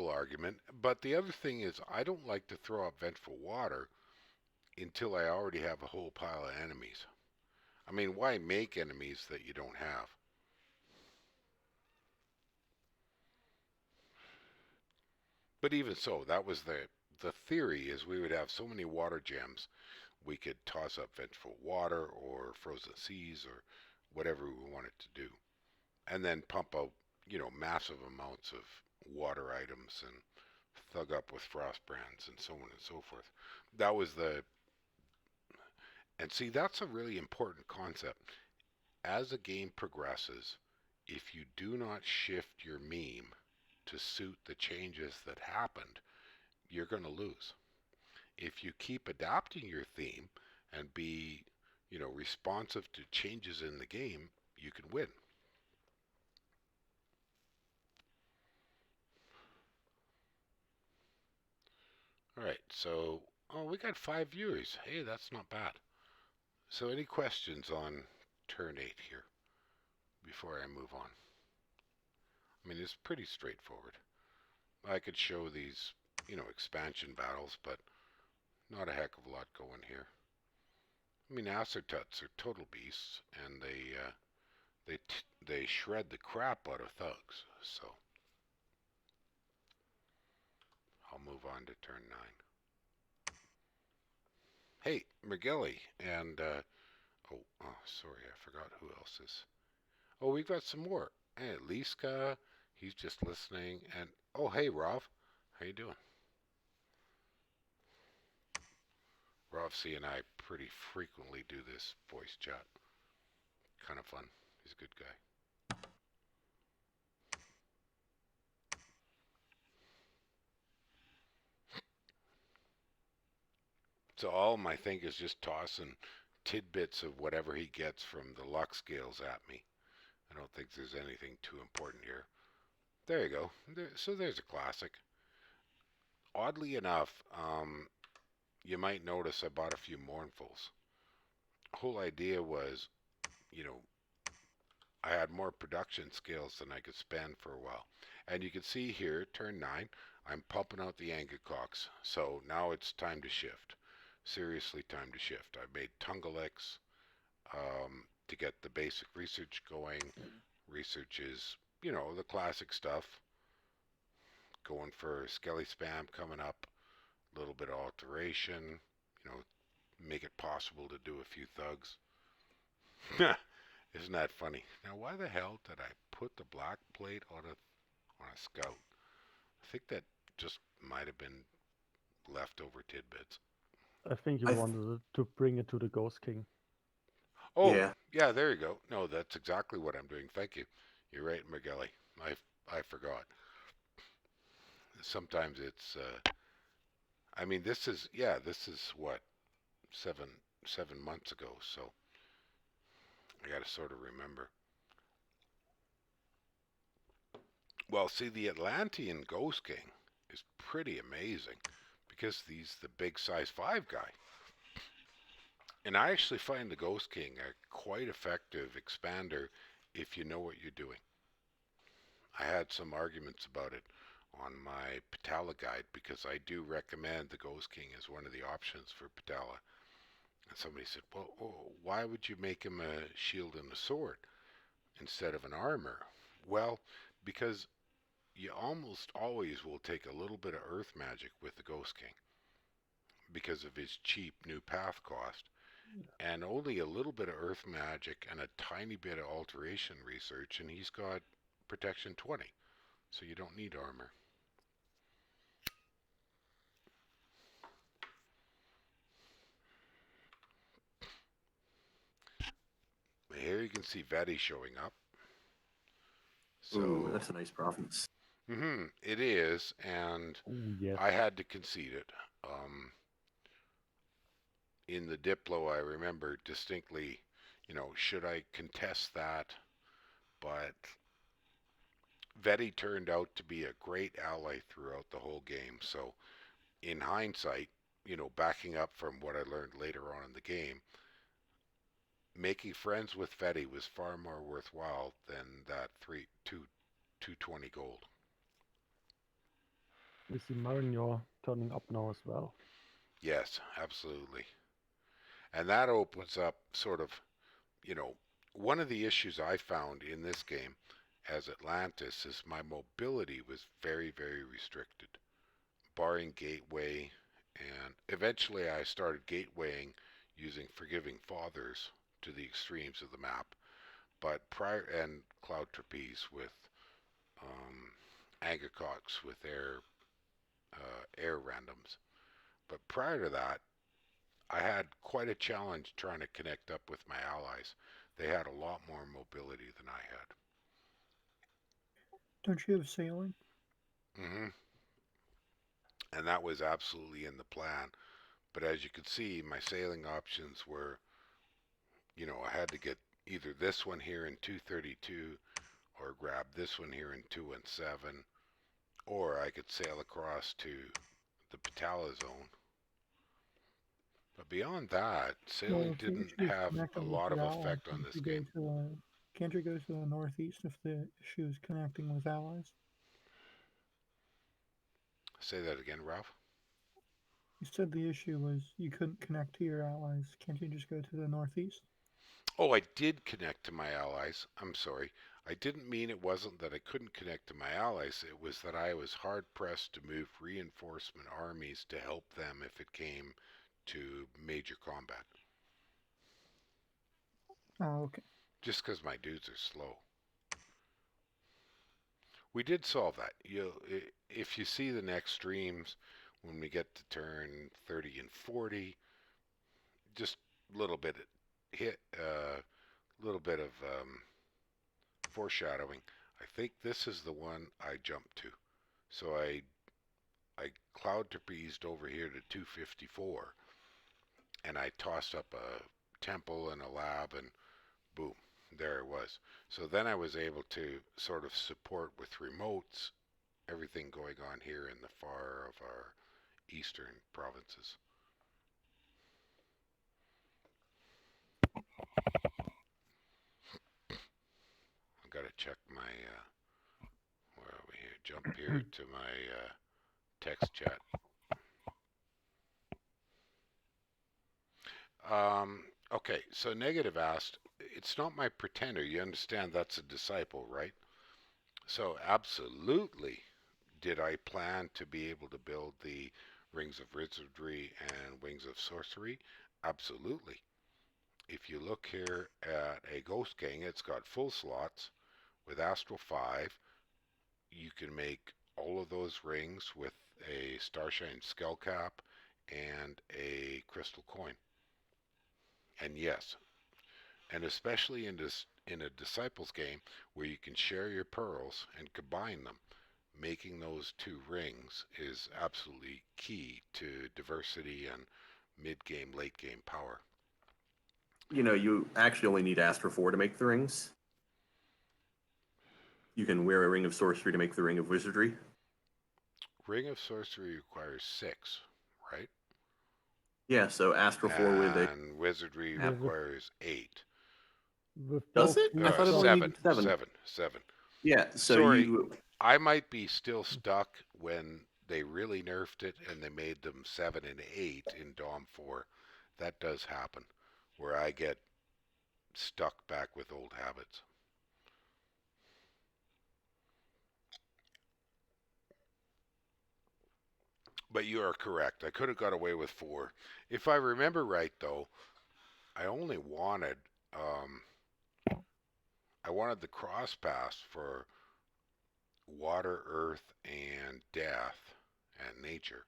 argument. But the other thing is, I don't like to throw up vengeful water until I already have a whole pile of enemies. I mean, why make enemies that you don't have? But even so, that was the theory is we would have so many water gems we could toss up vengeful water or frozen seas or whatever we wanted to do, and then pump out massive amounts of water items and thug up with frost brands and so on and so forth. That was the and see that's a really important concept. As a game progresses, if you do not shift your meme to suit the changes that happened, you're going to lose. If you keep adapting your theme and be, responsive to changes in the game, you can win. All right, so we got 5 viewers. Hey, that's not bad. So any questions on turn 8 here before I move on? I mean, it's pretty straightforward. I could show these, expansion battles, but not a heck of a lot going here. I mean, Acertuts are total beasts, and they shred the crap out of thugs. So I'll move on to turn 9. Hey, McGilly, and sorry, I forgot who else is. Oh, we've got some more. Hey, Liska, he's just listening, and hey, Rob, how you doing? Rob C and I pretty frequently do this voice chat. Kind of fun. He's a good guy. So Alm, I think, is just tossing tidbits of whatever he gets from the luck scales at me. I don't think there's anything too important here. There you go. So there's a classic. Oddly enough, you might notice I bought a few mournfuls. The whole idea was, you know, I had more production scales than I could spend for a while. And you can see here, turn 9, I'm pumping out the Angkocks. So now it's time to shift. Seriously, time to shift. I made Tungalex to get the basic research going. Research is, the classic stuff. Going for Skelly Spam coming up, a little bit of alteration, make it possible to do a few thugs. Isn't that funny? Now, why the hell did I put the black plate on a scout? I think that just might have been leftover tidbits. I think you I wanted to bring it to the Ghost King. Oh, Yeah. yeah, there you go. No, that's exactly what I'm doing. Thank you. You're right, McGilly. I forgot. Sometimes it's. I mean, this is what 7 months ago. So I got to sort of remember. Well, see, the Atlantean Ghost King is pretty amazing because he's the big size 5 guy. And I actually find the Ghost King a quite effective expander if you know what you're doing. I had some arguments about it on my Patala guide because I do recommend the Ghost King as one of the options for Patala. And somebody said, well, why would you make him a shield and a sword instead of an armor? Well, because you almost always will take a little bit of earth magic with the Ghost King because of his cheap new path cost, and only a little bit of earth magic and a tiny bit of alteration research, and he's got protection 20, so you don't need armor. Here you can see Veti showing up. So Ooh, that's a nice province. It is, and Ooh, yes. I had to concede it. In the Diplo, I remember distinctly, should I contest that? But Veti turned out to be a great ally throughout the whole game. So, in hindsight, backing up from what I learned later on in the game, making friends with Veti was far more worthwhile than that 220 gold. We see Marinor turning up now as well. Yes, absolutely. And that opens up sort of, one of the issues I found in this game as Atlantis is my mobility was very, very restricted, barring gateway, and eventually I started gatewaying using Forgiving Fathers to the extremes of the map, but prior, and Cloud Trapeze with Angkocks with air randoms. But prior to that, I had quite a challenge trying to connect up with my allies. They had a lot more mobility than I had. Don't you have sailing? hmm And that was absolutely in the plan. But as you could see, my sailing options were, I had to get either this one here in 232 or grab this one here in 217, or I could sail across to the Patala zone. But beyond that, sailing Well, if the didn't issue is have a connecting with lot of your allies, effect on this game. can't you go to the northeast if the issue is connecting with allies? Say that again, Ralph. You said the issue was you couldn't connect to your allies. Can't you just go to the northeast? Oh, I did connect to my allies. I'm sorry. I didn't mean it wasn't that I couldn't connect to my allies. It was that I was hard pressed to move reinforcement armies to help them if it came to major combat. Oh, okay. Just because my dudes are slow. We did solve that. If you see the next streams, when we get to turn 30 and 40, just a little bit of foreshadowing. I think this is the one I jumped to. So I cloud trapezed over here to 254, and I tossed up a temple and a lab, and boom, there it was. So then I was able to sort of support with remotes everything going on here in the far of our eastern provinces. check my, where are we here? Jump here to my text chat. Okay, so Negative asked, it's not my pretender. You understand that's a disciple, right? So absolutely did I plan to be able to build the Rings of Wizardry and Wings of Sorcery? Absolutely. If you look here at a Ghost King, it's got full slots with Astral 5. You can make all of those rings with a Starshine Skull Cap and a Crystal Coin. And yes, and especially in a Disciples game where you can share your pearls and combine them, making those two rings is absolutely key to diversity and mid-game, late-game power. You know, you actually only need Astro 4 to make the rings. You can wear a Ring of Sorcery to make the Ring of Wizardry. Ring of Sorcery requires 6, right? Yeah, so Astro 4 with a... And Wizardry Yeah, with- requires 8. With Does both it? I boots thought it only up- needed 7. 7. Yeah, so Sorry. you... I might be still stuck when they really nerfed it and they made them 7 and 8 in Dom 4. That does happen, where I get stuck back with old habits. But you are correct. I could have got away with 4. If I remember right, though, I only wanted the cross pass for water, earth, and death and nature.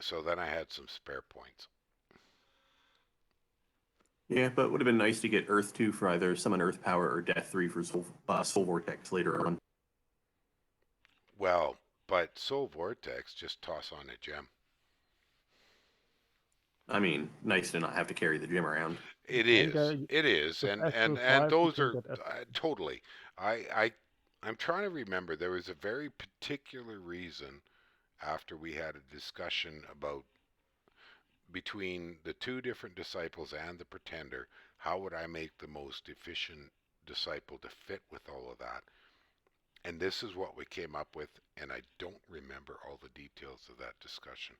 So then I had some spare points. Yeah, but it would have been nice to get Earth 2 for either Summon Earth Power or Death 3 for Soul Vortex later on. Well, but Soul Vortex, just toss on a gem. I mean, nice to not have to carry the gem around. It think, is, with and Astral 5, and you those can are get Astral. totally. I'm trying to remember. There was a very particular reason after we had a discussion about between the two different disciples and the pretender. How would I make the most efficient disciple to fit with all of that? And this is what we came up with, and I don't remember all the details of that discussion.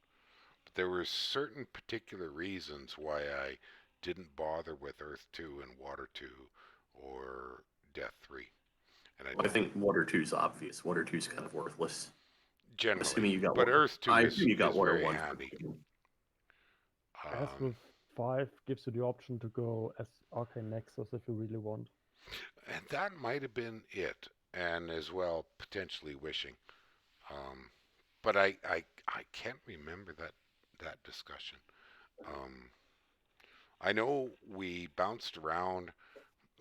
But there were certain particular reasons why I didn't bother with Earth 2 and Water 2 or Death 3. And I think Water 2 is obvious. Water 2 is kind of worthless. generally, Assuming you got but Water. Earth 2 I is, assume you got is Water very 1. handy. Astral 5 gives you the option to go as Arcane Nexus if you really want. And that might have been it, and as well potentially Wishing. But I can't remember that discussion. I know we bounced around.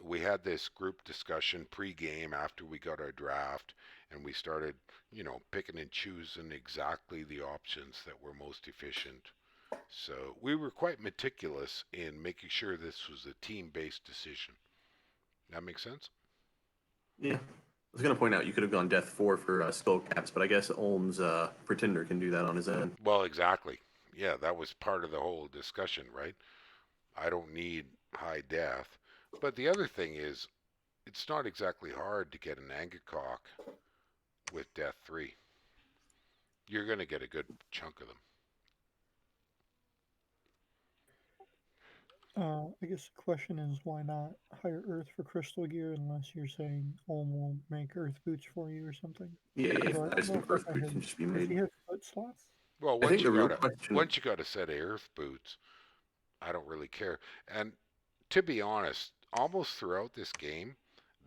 We had this group discussion pre-game after we got our draft, and we started, picking and choosing exactly the options that were most efficient. So we were quite meticulous in making sure this was a team-based decision. That makes sense? Yeah. I was going to point out you could have gone Death 4 for Skull Caps, but I guess Ulm's Pretender can do that on his own. Well, exactly. Yeah, that was part of the whole discussion, right? I don't need high death. But the other thing is, it's not exactly hard to get an Angacock with Death 3. You're going to get a good chunk of them. I guess the question is why not hire Earth for crystal gear unless you're saying Olm will make Earth boots for you or something. Yeah, Although I I don't just know think if Earth I Boots heard- can just be does made. he have foot slots? Well, I think the real question... once you got a set of Earth boots, I don't really care. And to be honest, almost throughout this game,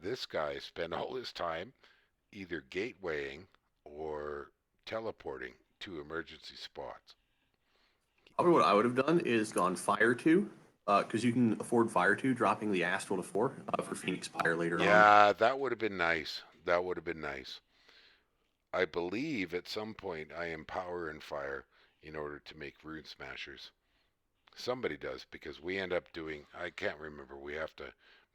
this guy spent all his time either gatewaying or teleporting to emergency spots. Probably what I would have done is gone Fire 2, because you can afford Fire 2, dropping the Astral to 4 for Phoenix Fire later on. Yeah, that would have been nice. That would have been nice. I believe at some point I empower and fire in order to make Rune Smashers. Somebody does, because we end up doing, I can't remember, we have to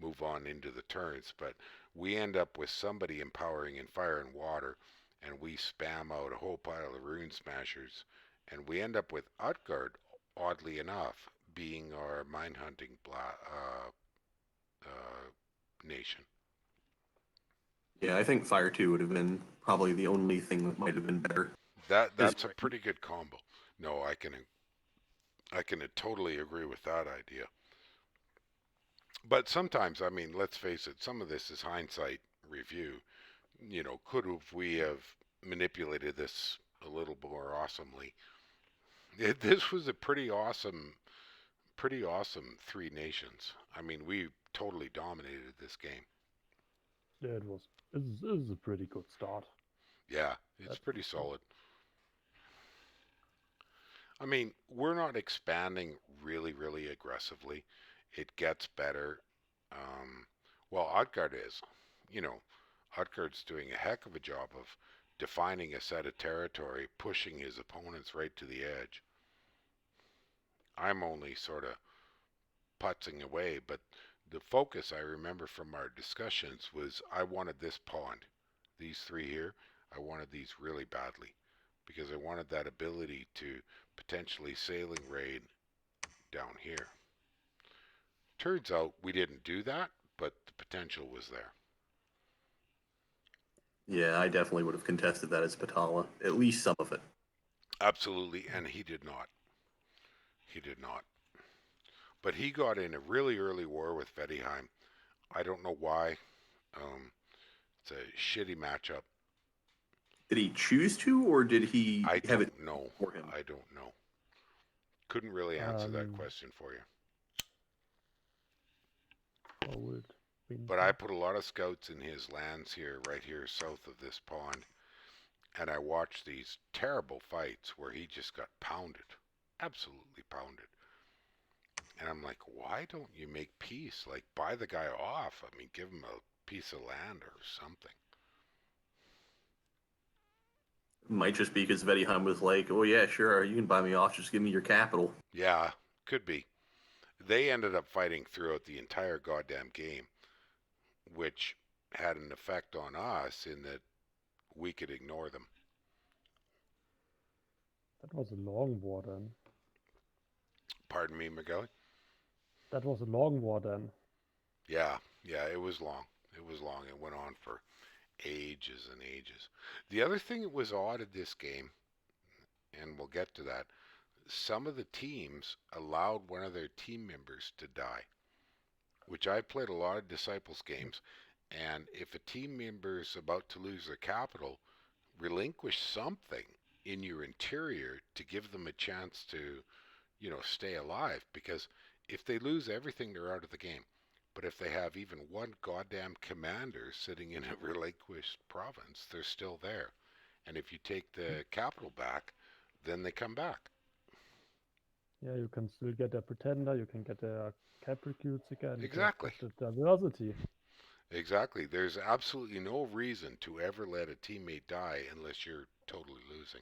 move on into the turns, but we end up with somebody empowering in fire and water, and we spam out a whole pile of Rune Smashers, and we end up with Utgard, oddly enough, being our mine hunting nation. Yeah, I think Fire 2 would have been probably the only thing that might have been better. That's a pretty good combo. No, I can totally agree with that idea. But sometimes, I mean, let's face it, some of this is hindsight review. Could we have manipulated this a little more awesomely? This was a pretty awesome Three Nations. I mean, we totally dominated this game. Yeah, it was. This is a pretty good start. Yeah, it's That's pretty for sure. solid. I mean, we're not expanding really, really aggressively. It gets better. Um, well, Odgard is. You know, Odgard's doing a heck of a job of defining a set of territory, pushing his opponents right to the edge. I'm only sort of putzing away, but the focus I remember from our discussions was I wanted this pond, these three here, I wanted these really badly because I wanted that ability to potentially sailing raid down here. Turns out we didn't do that, but the potential was there. Yeah, I definitely would have contested that as Patala, at least some of it. Absolutely, and he did not. He did not. But he got in a really early war with Vedheim. I don't know why. Um, it's a shitty matchup. Did he choose to, or did he I have it don't know. for him? I don't know. Couldn't really answer that question for you. Forward. But I put a lot of scouts in his lands here, right here south of this pond, and I watched these terrible fights where he just got pounded, absolutely pounded. And I'm like, why don't you make peace? Like, buy the guy off. I mean, give him a piece of land or something. Might just be because Vedheim was like, "Oh yeah, sure, you can buy me off. Just give me your capital." Yeah, could be. They ended up fighting throughout the entire goddamn game, which had an effect on us in that we could ignore them. That was a long war then. Pardon me, Miguel? That was a long war then. Yeah, it was long. It was long. It went on for ages and ages. The other thing that was odd at this game, and we'll get to that, some of the teams allowed one of their team members to die, which I played a lot of Disciples games, and if a team member is about to lose their capital, relinquish something in your interior to give them a chance to, stay alive, because if they lose everything, they're out of the game. But if they have even one goddamn commander sitting in a relinquished province, they're still there. And if you take the capital back, then they come back. Yeah, you can still get a pretender, you can get a cap recruits again. Exactly. The diversity. Exactly. There's absolutely no reason to ever let a teammate die unless you're totally losing.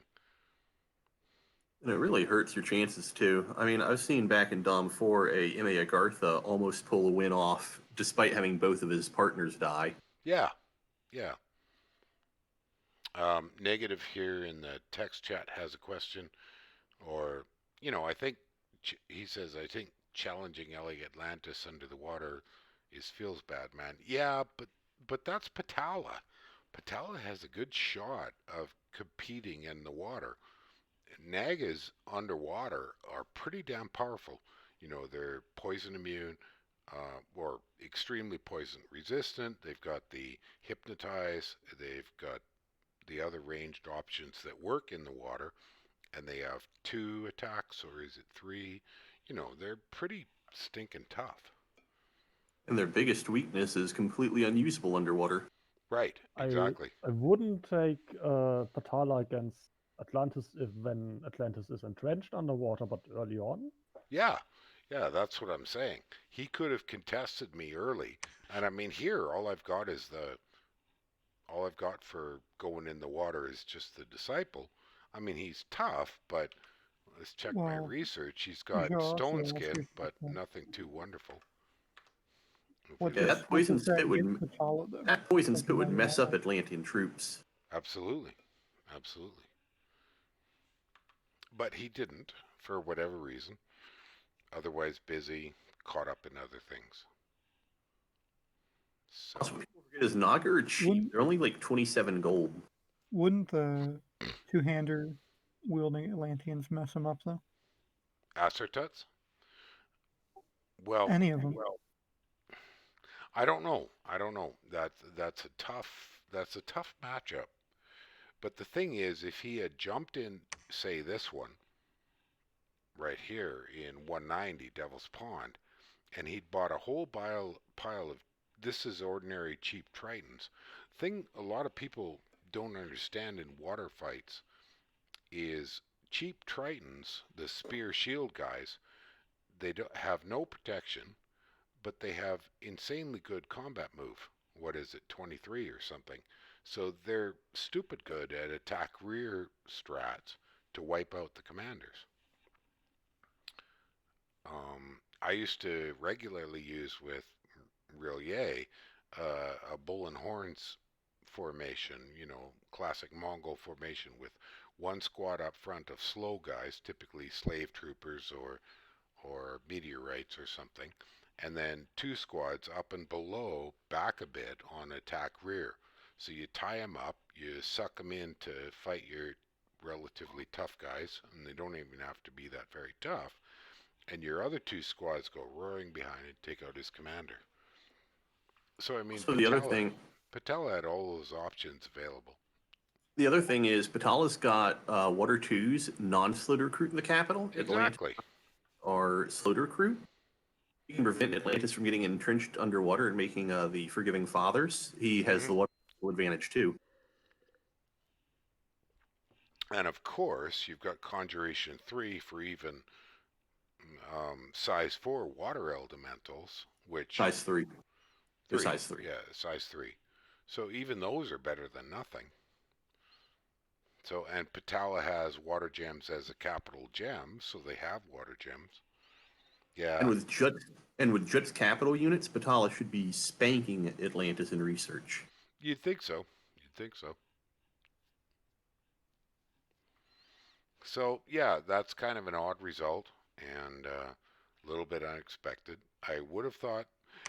And it really hurts your chances too. I mean, I've seen back in Dom 4 a Ime Agartha almost pull a win off despite having both of his partners die. Yeah. Yeah. Negative here in the text chat has a question, or, I think he says, I think challenging LA Atlantis under the water feels bad, man. Yeah, but that's Patala. Patala has a good shot of competing in the water. Nagas underwater are pretty damn powerful. They're poison immune, or extremely poison resistant. They've got the hypnotize. They've got the other ranged options that work in the water, and they have 2 attacks, or is it 3? They're pretty stinking tough. And their biggest weakness is completely unusable underwater. Right, exactly. I wouldn't take Patala against Atlantis when Atlantis is entrenched underwater, but early on. Yeah, that's what I'm saying. He could have contested me early, and I mean here, all I've got for going in the water is just the disciple. I mean, he's tough, but let's check my Well, research. He's you got should also stone ask skin, but yourself, nothing too wonderful. If we what Yeah, look, that poison does that spit get would Patala then? that poison Like spit would mess up non-lethal? Atlantean troops. absolutely, absolutely. But he didn't, for whatever reason. Otherwise busy, caught up in other things. So Also, what people forget is Naga are cheap. Wouldn't- They're only like 27 gold. Wouldn't the two-hander wielding Atlanteans mess them up though? Acertuts? Well, Any of them? I don't know. I don't know. That's a tough matchup. But the thing is, if he had jumped in, say this one right here in 190 Devil's Pond, and he'd bought a whole pile of this is ordinary cheap Tritons. Thing a lot of people don't understand in water fights is cheap Tritons, the spear shield guys, they don't have no protection, but they have insanely good combat move. What is it, 23 or something? So they're stupid good at attack rear strats to wipe out the commanders. I used to regularly use with Rillier a bull and horns formation, classic Mongol formation with one squad up front of slow guys, typically slave troopers or meteorites or something, and then two squads up and below, back a bit on attack rear. So you tie them up, you suck them in to fight your relatively tough guys, and they don't even have to be that very tough. And your other two squads go roaring behind and take out his commander. So I mean, So the other thing, Patella had all those options available. the other thing is Patala's got Water 2's non-slid recruit in the capital. Exactly. Or slid recruit. He can prevent Atlantis from getting entrenched underwater and making the Forgiving Fathers. He has the water advantage too. And of course, you've got Conjuration 3 for even size 4 water elementals, which Size 3. They're size 3. Yeah, size 3. So even those are better than nothing. So, and Patala has water gems as a capital gem, so they have water gems. Yeah. And with Jut's capital units, Patala should be spanking Atlantis in research. You'd think so. You'd think so. So, yeah, that's kind of an odd result and a little bit unexpected. I would have thought,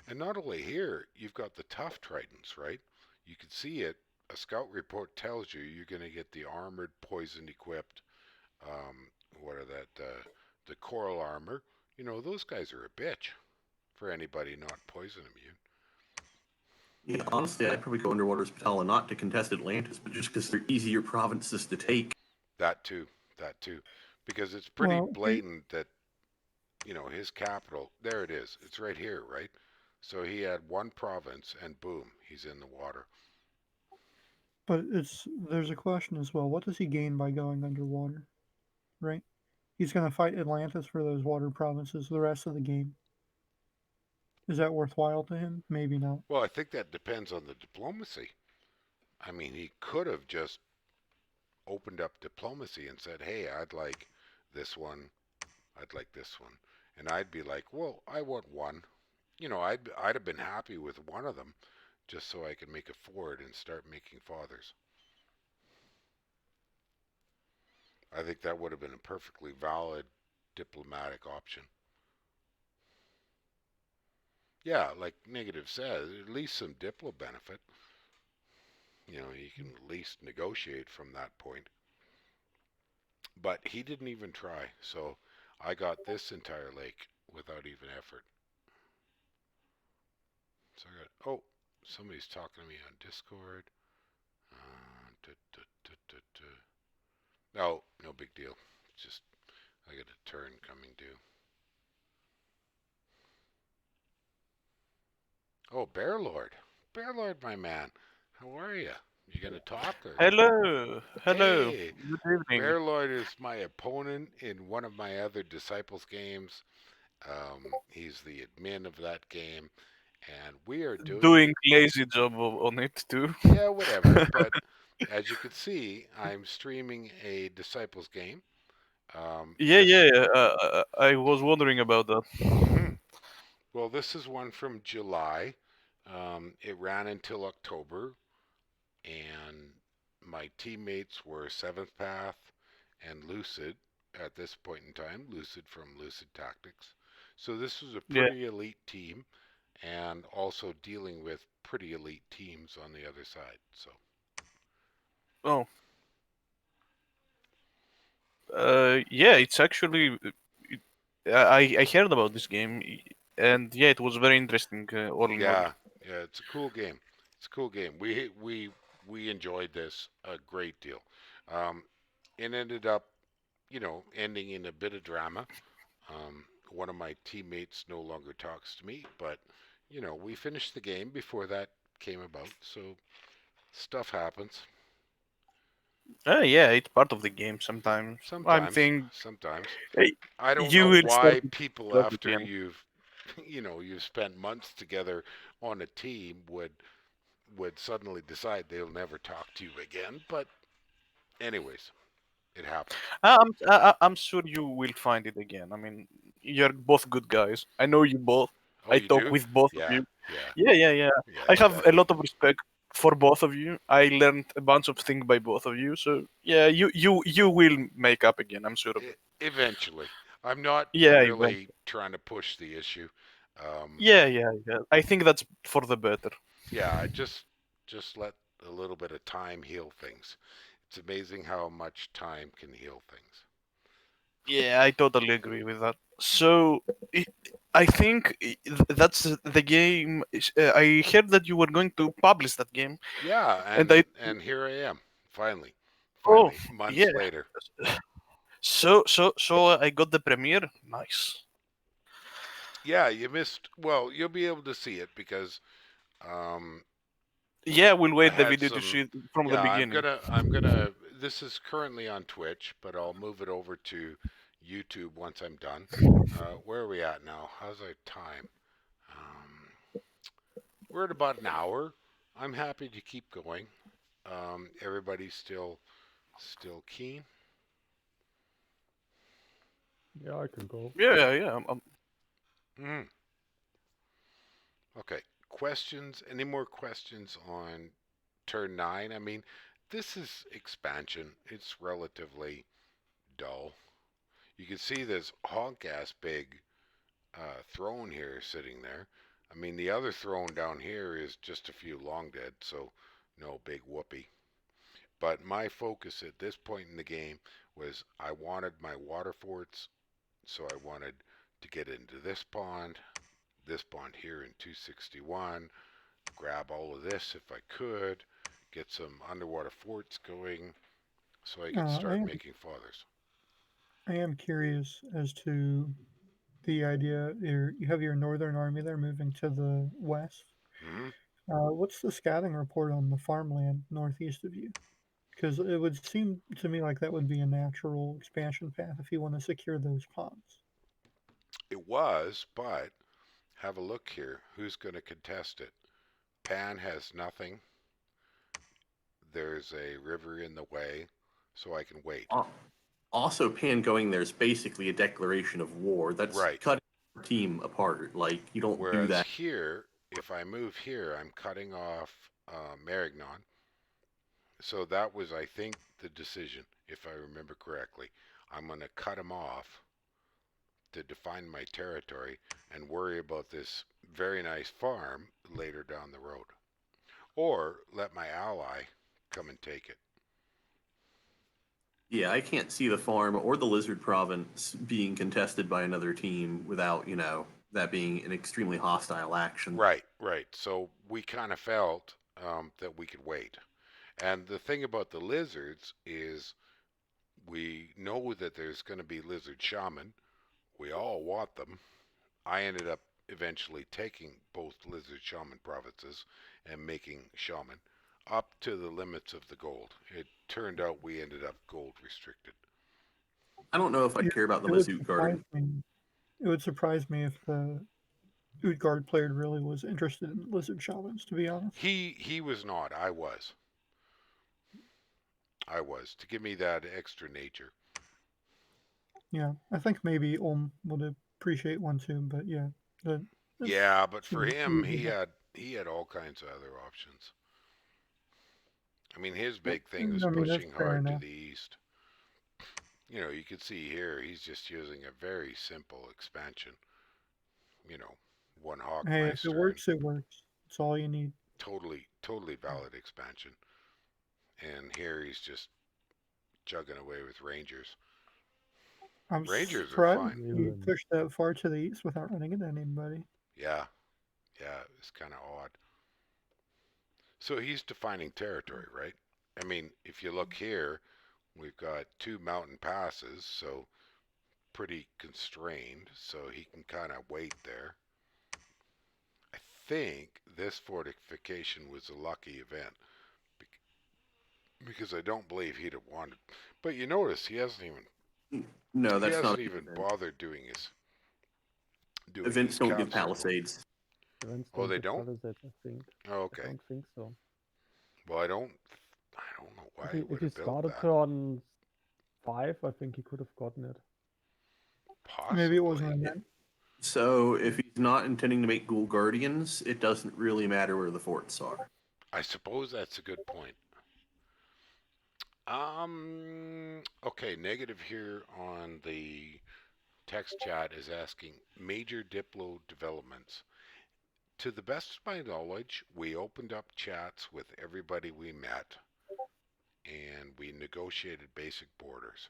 and not only here, you've got the tough Tritons, right? You can see it. A scout report tells you you're going to get the armored, poison equipped, what are that, the coral armor. Those guys are a bitch for anybody not poison immune. Yeah, honestly, I'd probably go underwater as Patala not to contest Atlantis, but just because they're easier provinces to take. That too. Because it's pretty Well, blatant that, his capital, there it is. It's right here, right? So he had one province and boom, he's in the water. But there's a question as well. What does he gain by going underwater? Right? He's going to fight Atlantis for those water provinces the rest of the game. Is that worthwhile to him? Maybe not. Well, I think that depends on the diplomacy. I mean, he could have just opened up diplomacy and said, hey, I'd like this one, I'd like this one. And I'd be like, well, I want one. I'd have been happy with one of them just so I could make a forward and start making fathers. I think that would have been a perfectly valid diplomatic option. Yeah, like Negative says, at least some diplo benefit. You can at least negotiate from that point. But he didn't even try, so I got this entire lake without even effort. So I got, oh, somebody's talking to me on Discord. Oh, no big deal. Just, I got a turn coming due. Oh, Bear Lord, my man. How are you? You gonna talk or? Hello. Hey, Good evening. Bear Lord is my opponent in one of my other Disciples games. He's the admin of that game, and we are Doing lazy job on it too. Yeah, whatever. But as you can see, I'm streaming a Disciples game. Yeah. I was wondering about that. Mhm. Well, this is one from July. It ran until October, and my teammates were Seventh Path and Lucid at this point in time. Lucid from Lucid Tactics. So this was a Yeah. pretty elite team. and also dealing with pretty elite teams on the other side. So Oh, yeah, it's actually. I heard about this game, and yeah, it was very interesting. All in all. yeah, it's a cool game. It's a cool game. We enjoyed this a great deal. Um, it ended up, ending in a bit of drama. One of my teammates no longer talks to me, but we finished the game before that came about. So stuff happens. Yeah, it's part of the game sometimes. I Sometimes, think sometimes. uh, I don't you know will start why to people love the after game. you've spent months together on a team would suddenly decide they'll never talk to you again. But anyways, it happens. I'm sure you will find it again. I mean, you're both good guys. I know you both. Oh, I you talk do? with both of Yeah, you. yeah, Yeah. yeah, I have a exactly. lot of respect for both of you. I learned a bunch of things by both of you. So yeah, you will make up again. I'm sure of it. Eventually, I'm not Yeah, really trying to push the issue. Um, yeah. I think that's for the better. yeah, I just let a little bit of time heal things. It's amazing how much time can heal things. Yeah, I totally agree with that. So, i I think that's the game. I heard that you were going to publish that game, Yeah, and I. and here I am, finally, Oh, months yeah. later. So I got the premiere. Nice. Yeah, you missed. Well, you'll be able to see it because um, Yeah, we'll I wait the had video to some. see it from the Yeah, beginning. I'm gonna. This is currently on Twitch, but I'll move it over to YouTube once I'm done. Where are we at now? How's our time? We're at about an hour. I'm happy to keep going. Everybody's still keen. Yeah, I can go. Yeah. Mm. Okay. Questions? Any more questions on turn 9? I mean, this is expansion. It's relatively dull. You can see this honk ass big throne here sitting there. I mean, the other throne down here is just a few long dead, so no big whoopee. But my focus at this point in the game was I wanted my water forts, so I wanted to get into this pond here in 261, grab all of this if I could, get some underwater forts going so I could I start am making fathers. I am curious as to the idea. You have your northern army there moving to the west. Hmm. What's the scouting report on the farmland northeast of you? Because it would seem to me like that would be a natural expansion path if you want to secure those ponds. It was, but have a look here. Who's going to contest it? Pan has nothing. There's a river in the way, so I can wait. Also, Pan going there is basically a declaration of war. That's Right. cutting your team apart. Like, you don't do Whereas that. here, if I move here, I'm cutting off Marignon. So that was, I think, the decision, if I remember correctly. I'm going to cut him off to define my territory and worry about this very nice farm later down the road. Or let my ally come and take it. Yeah, I can't see the farm or the Lizard Province being contested by another team without, that being an extremely hostile action. Right, right. So we kind of felt that we could wait. And the thing about the lizards is we know that there's going to be lizard shaman. We all want them. I ended up eventually taking both lizard shaman provinces and making shaman up to the limits of the gold. It turned out we ended up gold restricted. I don't know if I'd It, care about the it would Mazoot surprise Garden. me. It would surprise me if the Utgard player really was interested in lizard shamans. To be honest. He was not. I was. I was to give me that extra nature. Yeah, I think maybe would appreciate one too. But yeah, that Yeah, but for seems him, weird to have. he had all kinds of other options. I mean, his But, big thing was I mean, that's pushing fair hard to enough. the east. You can see here he's just using a very simple expansion. You know, one Hawk Hey, if it Meister, and works, it works. It's all you need. totally valid expansion. And here he's just chugging away with Rangers. I'm Rangers are surprised fine. We'll he win. pushed that far to the east without running into anybody. Yeah, it's kind of odd. So he's defining territory, right? I mean, if you look here, we've got 2 mountain passes, so pretty constrained, so he can kind of wait there. I think this fortification was a lucky event because I don't believe he'd have wanted. But you notice he hasn't No, that's not even an bothered doing his events don't give cap circle. palisades. Events Oh, they give don't? palisades, I think. Oh, I okay. don't think so. Well, I don't know why he If would he have built started that. turn 5, I think he could have gotten it. Maybe it Possibly. wasn't enough. So if he's not intending to make ghoul guardians, it doesn't really matter where the forts are. I suppose that's a good point. Okay, negative here on the text chat is asking major Diplo developments. To the best of my knowledge, we opened up chats with everybody we met and we negotiated basic borders.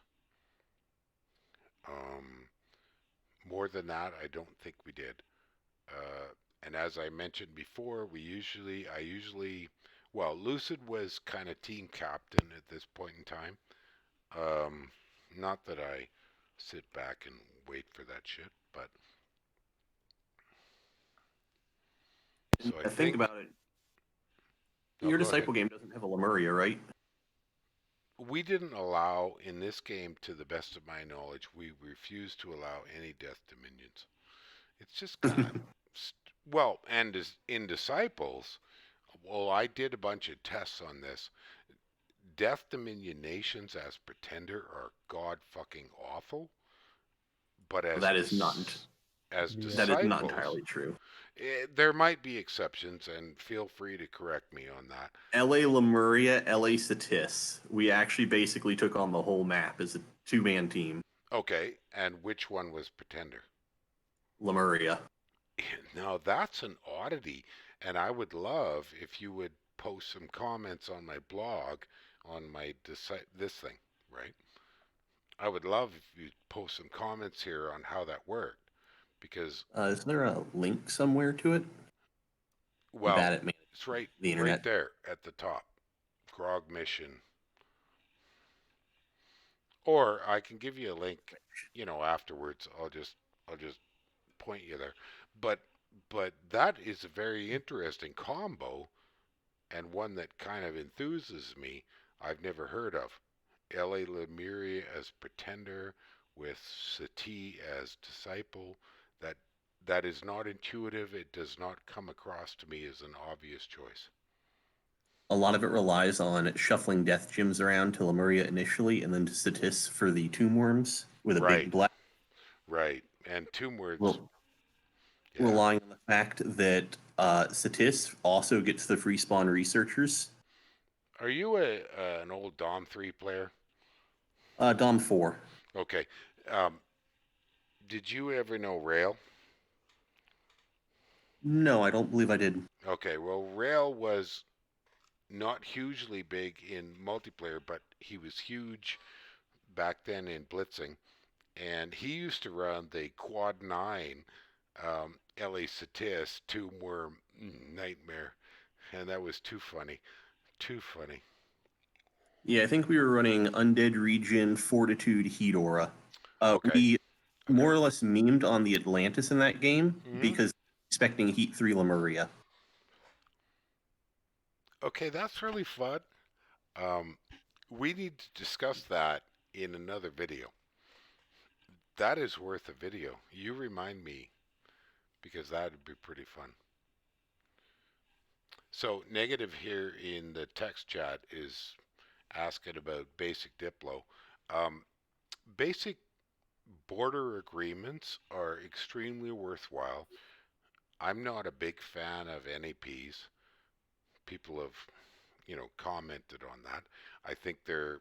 More than that, I don't think we did. And as I mentioned before, well, Lucid was kind of team captain at this point in time. Not that I sit back and wait for that shit, but so I Think think about it. No, Your go disciple ahead. game doesn't have a Lemuria, right? We didn't allow in this game, to the best of my knowledge, we refused to allow any death dominions. It's just kind of well, and in disciples, well, I did a bunch of tests on this. Death Dominion nations as pretender are god fucking awful, but as That is not. as Yeah. That is not disciples, entirely true. there might be exceptions, and feel free to correct me on that. LA Lemuria, LA Satis. We actually basically took on the whole map as a 2-man team. Okay, and which one was pretender? Lemuria. Now that's an oddity, and I would love if you would post some comments on my blog on my this thing, right? I would love if you post some comments here on how that worked, because Is there a link somewhere to it? well, Bad at managing it's right the internet. right there at the top, Grog mission. Or I can give you a link, afterwards. I'll just point you there. But that is a very interesting combo, and one that kind of enthuses me. I've never heard of L.A. Lemuria as pretender with Sati as disciple. That is not intuitive. It does not come across to me as an obvious choice. A lot of it relies on shuffling death gems around to Lemuria initially, and then to Satis for the tomb worms with a Right. big black. Right, and tomb words. Well, Yeah. relying on the fact that Satis also gets the free spawn researchers. Are you an old Dom 3 player? Dom 4. Okay. Did you ever know Rail? No, I don't believe I did. Okay, well, Rail was not hugely big in multiplayer, but he was huge back then in blitzing. And he used to run the Quad 9 LA Satis Tomb Worm nightmare. And that was too funny. Too funny. Yeah, I think we were running Undead Region, Fortitude, Heat Aura. Okay. We more or less memed on the Atlantis in that game Mhm. because expecting Heat 3 Lemuria. Okay, that's really fun. We need to discuss that in another video. That is worth a video. You remind me, because that would be pretty fun. So negative here in the text chat is asking about basic Diplo. Basic border agreements are extremely worthwhile. I'm not a big fan of NAPs. People have, commented on that. I think they're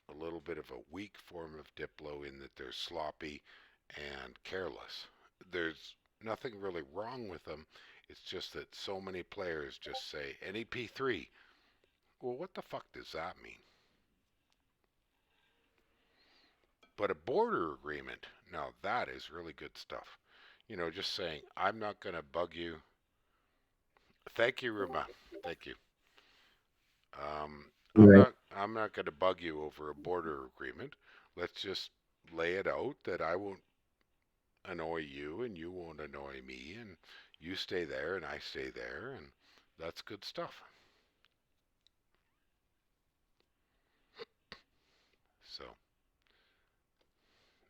a little bit of a weak form of Diplo in that they're sloppy and careless. There's nothing really wrong with them. It's just that so many players just say NEP3. Well, what the fuck does that mean? But a border agreement, now that is really good stuff. You know, just saying, I'm not going to bug you. Thank you, Ruma. Thank you. Right. I'm not going to bug you over a border agreement. Let's just lay it out that I won't annoy you and you won't annoy me, and you stay there and I stay there, and that's good stuff. So,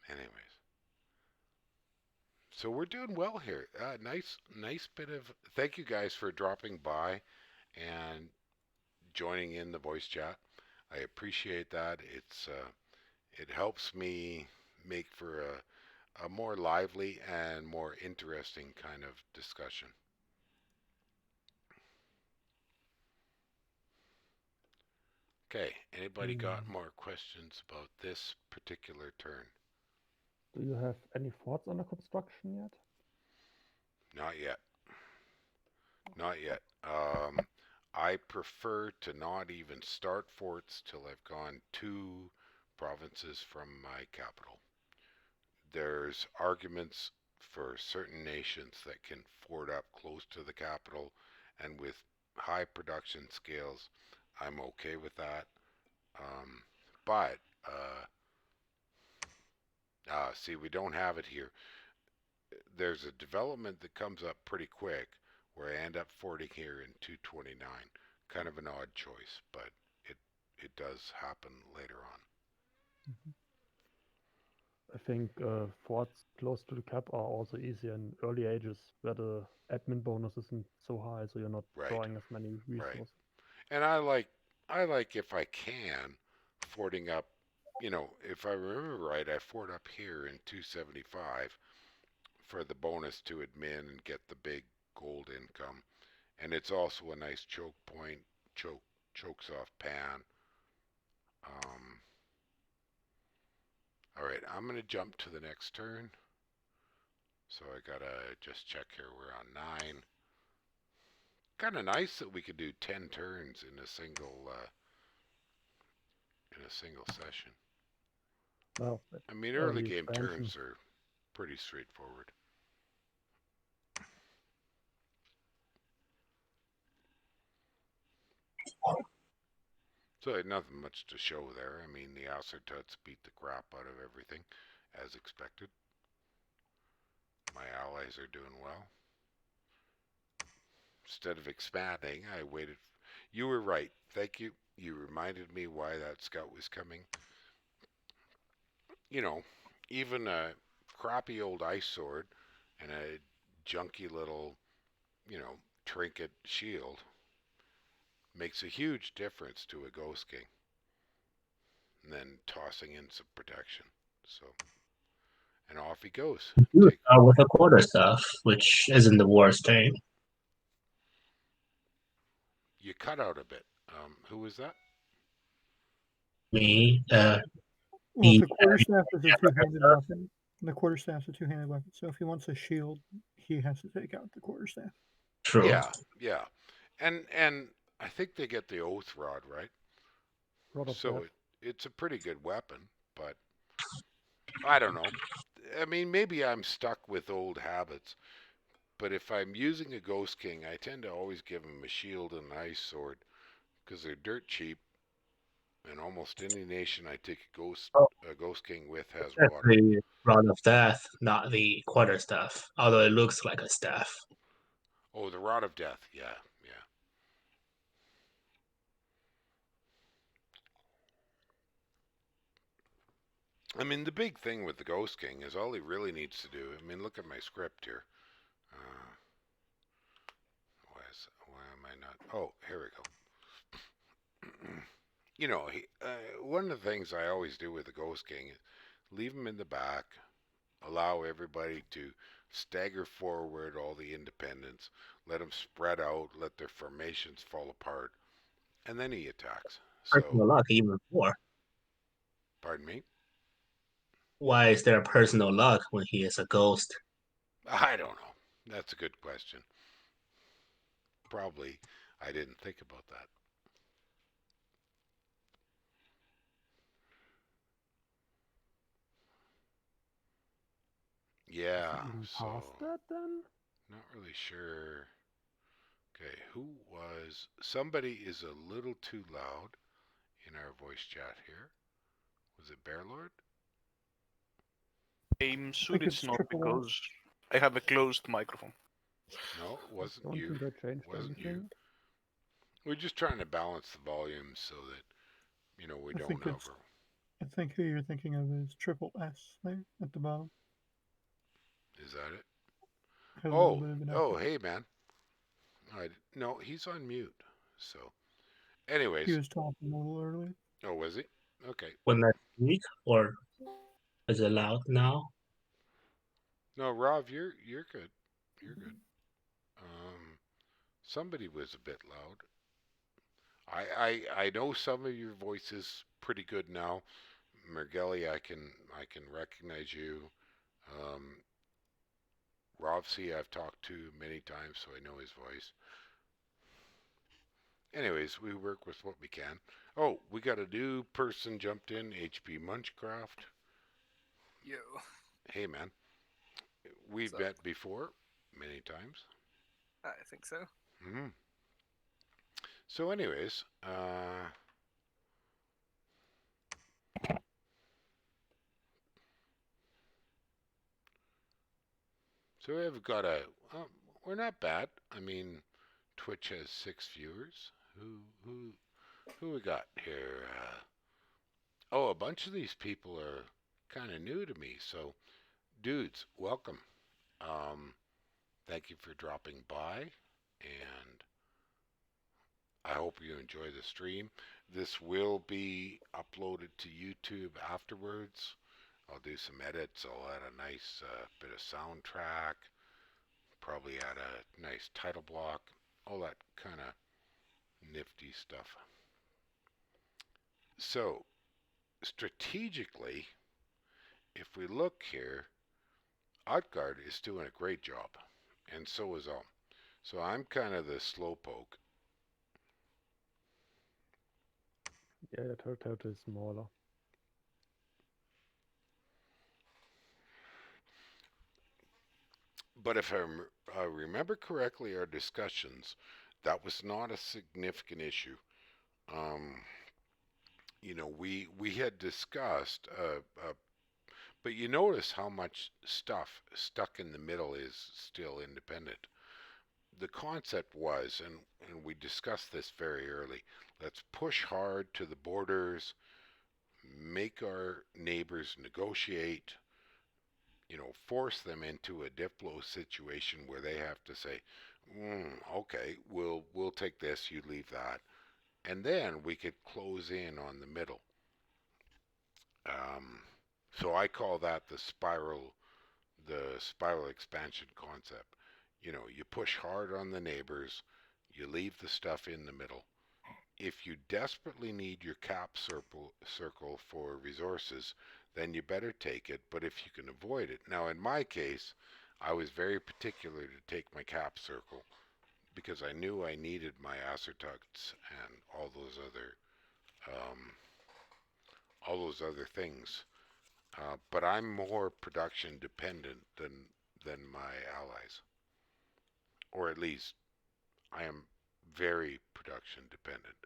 anyways, so we're doing well here. Nice bit of. Thank you guys for dropping by and joining in the voice chat. I appreciate that. It helps me make for a more lively and more interesting kind of discussion. Okay, anybody got more questions about this particular turn? Do you have any thoughts on the construction yet? Not yet. Not yet. I prefer to not even start forts till I've gone 2 provinces from my capital. There's arguments for certain nations that can fort up close to the capital, and with high production scales, I'm okay with that. But see, we don't have it here. There's a development that comes up pretty quick where I end up forting here in 229. Kind of an odd choice, but it does happen later on. I think forts close to the cap are also easier in early ages where the admin bonus isn't so high, so you're not Right. drawing as many resources. And I like if I can forting up. You know, if I remember right, I fort up here in 275 for the bonus to admin and get the big gold income, and it's also a nice choke point. Chokes off pan. All right, I'm gonna jump to the next turn. So I gotta just check here. We're on 9. Kind of nice that we could do 10 turns in a single session. Well, I mean, early game expansion. turns are pretty straightforward. So nothing much to show there. I mean, the Acertuts beat the crap out of everything, as expected. My allies are doing well. Instead of expanding, I waited. You were right. Thank you. You reminded me why that scout was coming. You know, even a crappy old ice sword and a junky little, trinket shield makes a huge difference to a Ghost King. And then tossing in some protection. So, and off he goes. You start with a quarterstaff, which isn't the worst thing. You cut out a bit. Who was that? Me, Well, the the quarterstaff is a two-handed weapon. The quarterstaff's a two-handed weapon. So if he wants a shield, he has to take out the quarterstaff. true. Yeah. And I think they get the oath rod, right? Rod of So Death. it's a pretty good weapon, but I don't know. I mean, maybe I'm stuck with old habits, but if I'm using a Ghost King, I tend to always give him a shield and an ice sword because they're dirt cheap, and almost any nation I take a Ghost King with has That's water. the Rod of Death, not the quarterstaff, although it looks like a staff. Oh, the Rod of Death. Yeah. I mean, the big thing with the Ghost King is all he really needs to do. I mean, look at my script here. Why am I not? Oh, here we go. You know, one of the things I always do with the Ghost King is leave him in the back, allow everybody to stagger forward, all the independents, let them spread out, let their formations fall apart, and then he attacks. Personal luck, even more. Pardon me? Why is there personal luck when he is a ghost? I don't know. That's a good question. Probably I didn't think about that. Yeah, Is it even so past that then? not really sure. Okay, who was somebody is a little too loud in our voice chat here. Was it Bearlord? I'm I sure think it's it's not triple S. because I have a closed microphone. No, it I wasn't don't you. think I changed Wasn't you. anything. We're just trying to balance the volume so that we I don't think it's. over. I think who you're thinking of is triple S there at the bottom. Is that it? Has a little Oh, bit of an oh, echo. hey man. No, he's on mute. So, He anyways, was talking a little earlier. oh, was he? Okay. When I speak, or is it loud now? No, Rob, you're good. You're good. Um, somebody was a bit loud. I know some of your voice is pretty good now. Mergelli, I can recognize you. Um, Rovsi, I've talked to many times, so I know his voice. Anyways, we work with what we can. Oh, we got a new person jumped in, HP Munchcraft. Yo. Hey, man. We've What's up? met before many times. I think so. Hmm. So, anyways, so we've got we're not bad. I mean, Twitch has 6 viewers. Who we got here? Oh, a bunch of these people are kind of new to me. So, dudes, welcome. Um, Thank you for dropping by, and I hope you enjoy the stream. This will be uploaded to YouTube afterwards. I'll do some edits. I'll add a nice bit of soundtrack, probably add a nice title block, all that kind of nifty stuff. So, strategically, if we look here, Outguard is doing a great job, and so is Ulm. So I'm kind of the slowpoke. Yeah, the turtle is smaller. But if I remember correctly, our discussions, that was not a significant issue. Um, we had discussed, but you notice how much stuff stuck in the middle is still independent. The concept was, and we discussed this very early, let's push hard to the borders, make our neighbors negotiate, force them into a Diplo situation where they have to say, okay, we'll take this, you leave that, and then we could close in on the middle. Um, so I call that the spiral expansion concept. You push hard on the neighbors, you leave the stuff in the middle. If you desperately need your cap circle for resources, then you better take it, but if you can avoid it. Now, in my case, I was very particular to take my cap circle because I knew I needed my acertucts and um, all those other things. But I'm more production dependent than my allies, or at least I am very production dependent.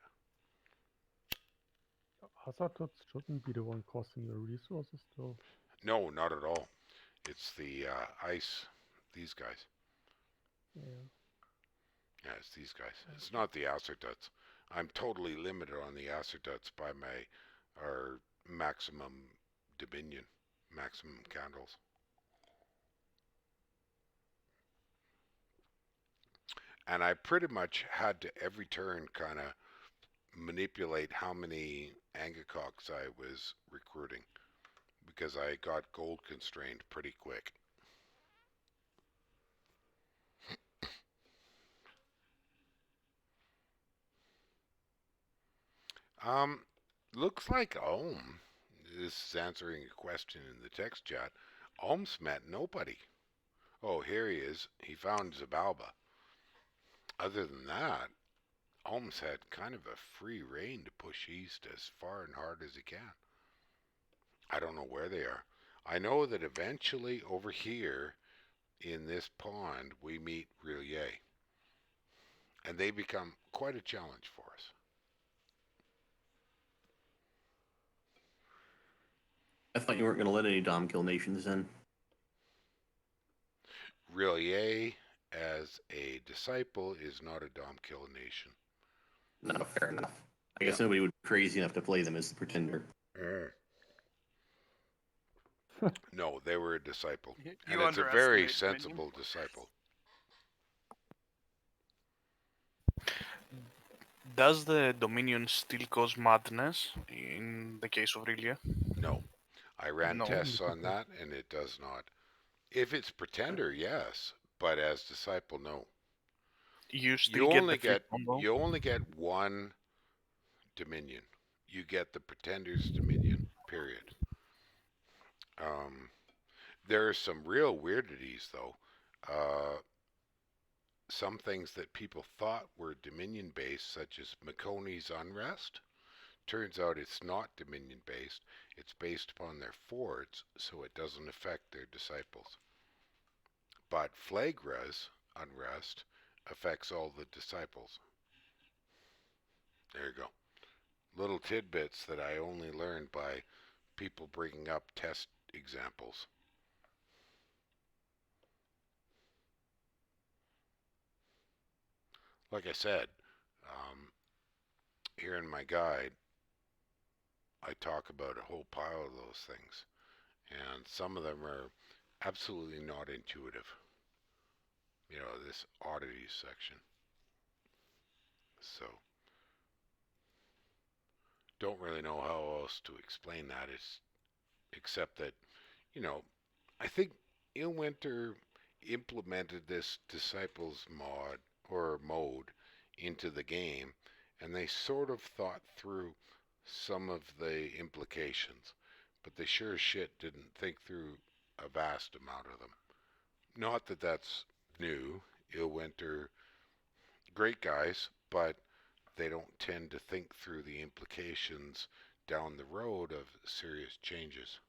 Hazardots shouldn't be the one costing your resources, though. No, not at all. It's the ice. These guys. Yeah. Yeah, it's these guys. It's not the acertuts. I'm totally limited on the acertuts by our maximum dominion, maximum candles. And I pretty much had to every turn kind of manipulate how many Angakocks I was recruiting because I got gold constrained pretty quick. Um, Looks like Ulm. This is answering a question in the text chat. Ulm's met nobody. oh, here he is. He found Zabalba. Other than that, Holmes had kind of a free rein to push east as far and hard as he can. I don't know where they are. I know that eventually over here in this pond we meet Rillier, and they become quite a challenge for us. I thought you weren't going to let any Dom kill nations in. Rillier, as a disciple, is not a Dom kill nation. No, fair enough. I guess Yeah. nobody would be crazy enough to play them as the pretender. No, they were a disciple. You And it's a very underestimate Dominion. sensible disciple. Does the Dominion still cause madness in the case of Rilia? No. I ran No. tests on that, and it does not. If it's pretender, yes. But as disciple, no. You You still get only the free get combo? you only get one dominion. You get the pretender's dominion. Period. There are some real weirdities, though. Some things that people thought were dominion based, such as Makoni's unrest, turns out it's not dominion based. It's based upon their forts, so it doesn't affect their disciples. But Flagra's unrest affects all the disciples. There you go. Little tidbits that I only learned by people bringing up test examples. Like I said, here in my guide, I talk about a whole pile of those things, and some of them are absolutely not intuitive. You know, this oddities section. So, don't really know how else to explain that, except that, you know, I think Ilwinter implemented this disciples mod or mode into the game, and they sort of thought through some of the implications, but they sure as shit didn't think through a vast amount of them. Not that that's new. Ilwinter, great guys, but they don't tend to think through the implications down the road of serious changes.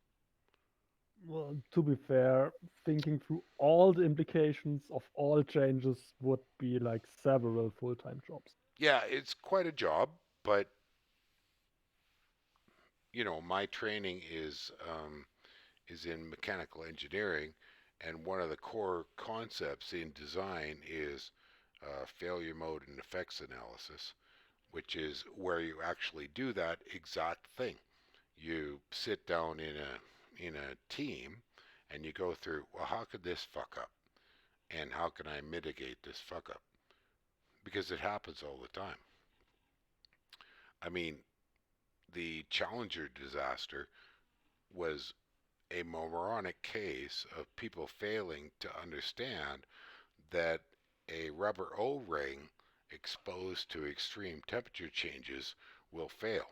Well, to be fair, thinking through all the implications of all changes would be like several full-time jobs. Yeah, it's quite a job, but you know, my training is in mechanical engineering, and one of the core concepts in design is failure mode and effects analysis, which is where you actually do that exact thing. You sit down in a team and you go through, well, how could this fuck up? And how can I mitigate this fuck up? Because it happens all the time. I mean, the Challenger disaster was a moronic case of people failing to understand that a rubber O-ring exposed to extreme temperature changes will fail.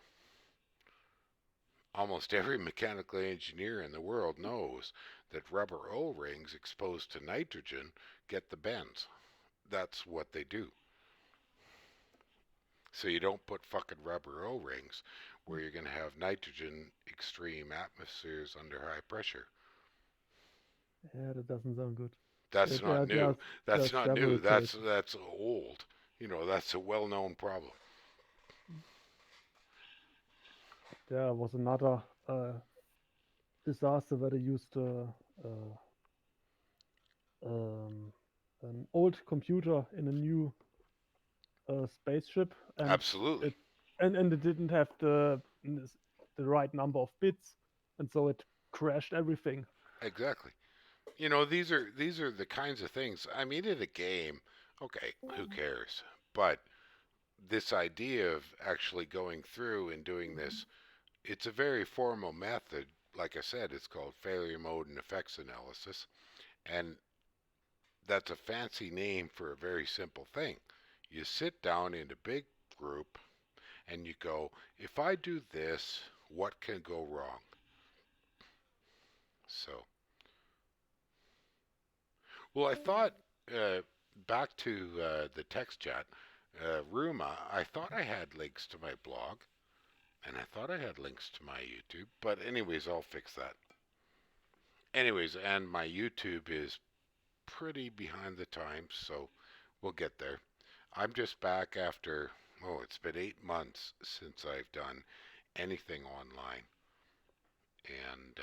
Almost every mechanical engineer in the world knows that rubber O-rings exposed to nitrogen get the bends. That's what they do. So you don't put fucking rubber O-rings where you're going to have nitrogen extreme atmospheres under high pressure. Yeah, that doesn't sound good. That's There- not there new. are- That's there are not new. several cases. That's old. You know, that's a well-known problem. There was another disaster where they used an old computer in a new spaceship, and Absolutely. and it didn't have the right number of bits, and so it crashed everything. Exactly. You know, these are the kinds of things. I mean, in a game, okay, who cares? But this idea of actually going through and doing this, it's a very formal method. Like I said, it's called failure mode and effects analysis, and that's a fancy name for a very simple thing. You sit down in a big group and you go, if I do this, what can go wrong? So, Well, I thought back to the text chat, Ruma. I thought I had links to my blog, and I thought I had links to my YouTube. But anyways, I'll fix that. Anyways, and my YouTube is pretty behind the times, so we'll get there. I'm just back after, oh, it's been 8 months since I've done anything online. And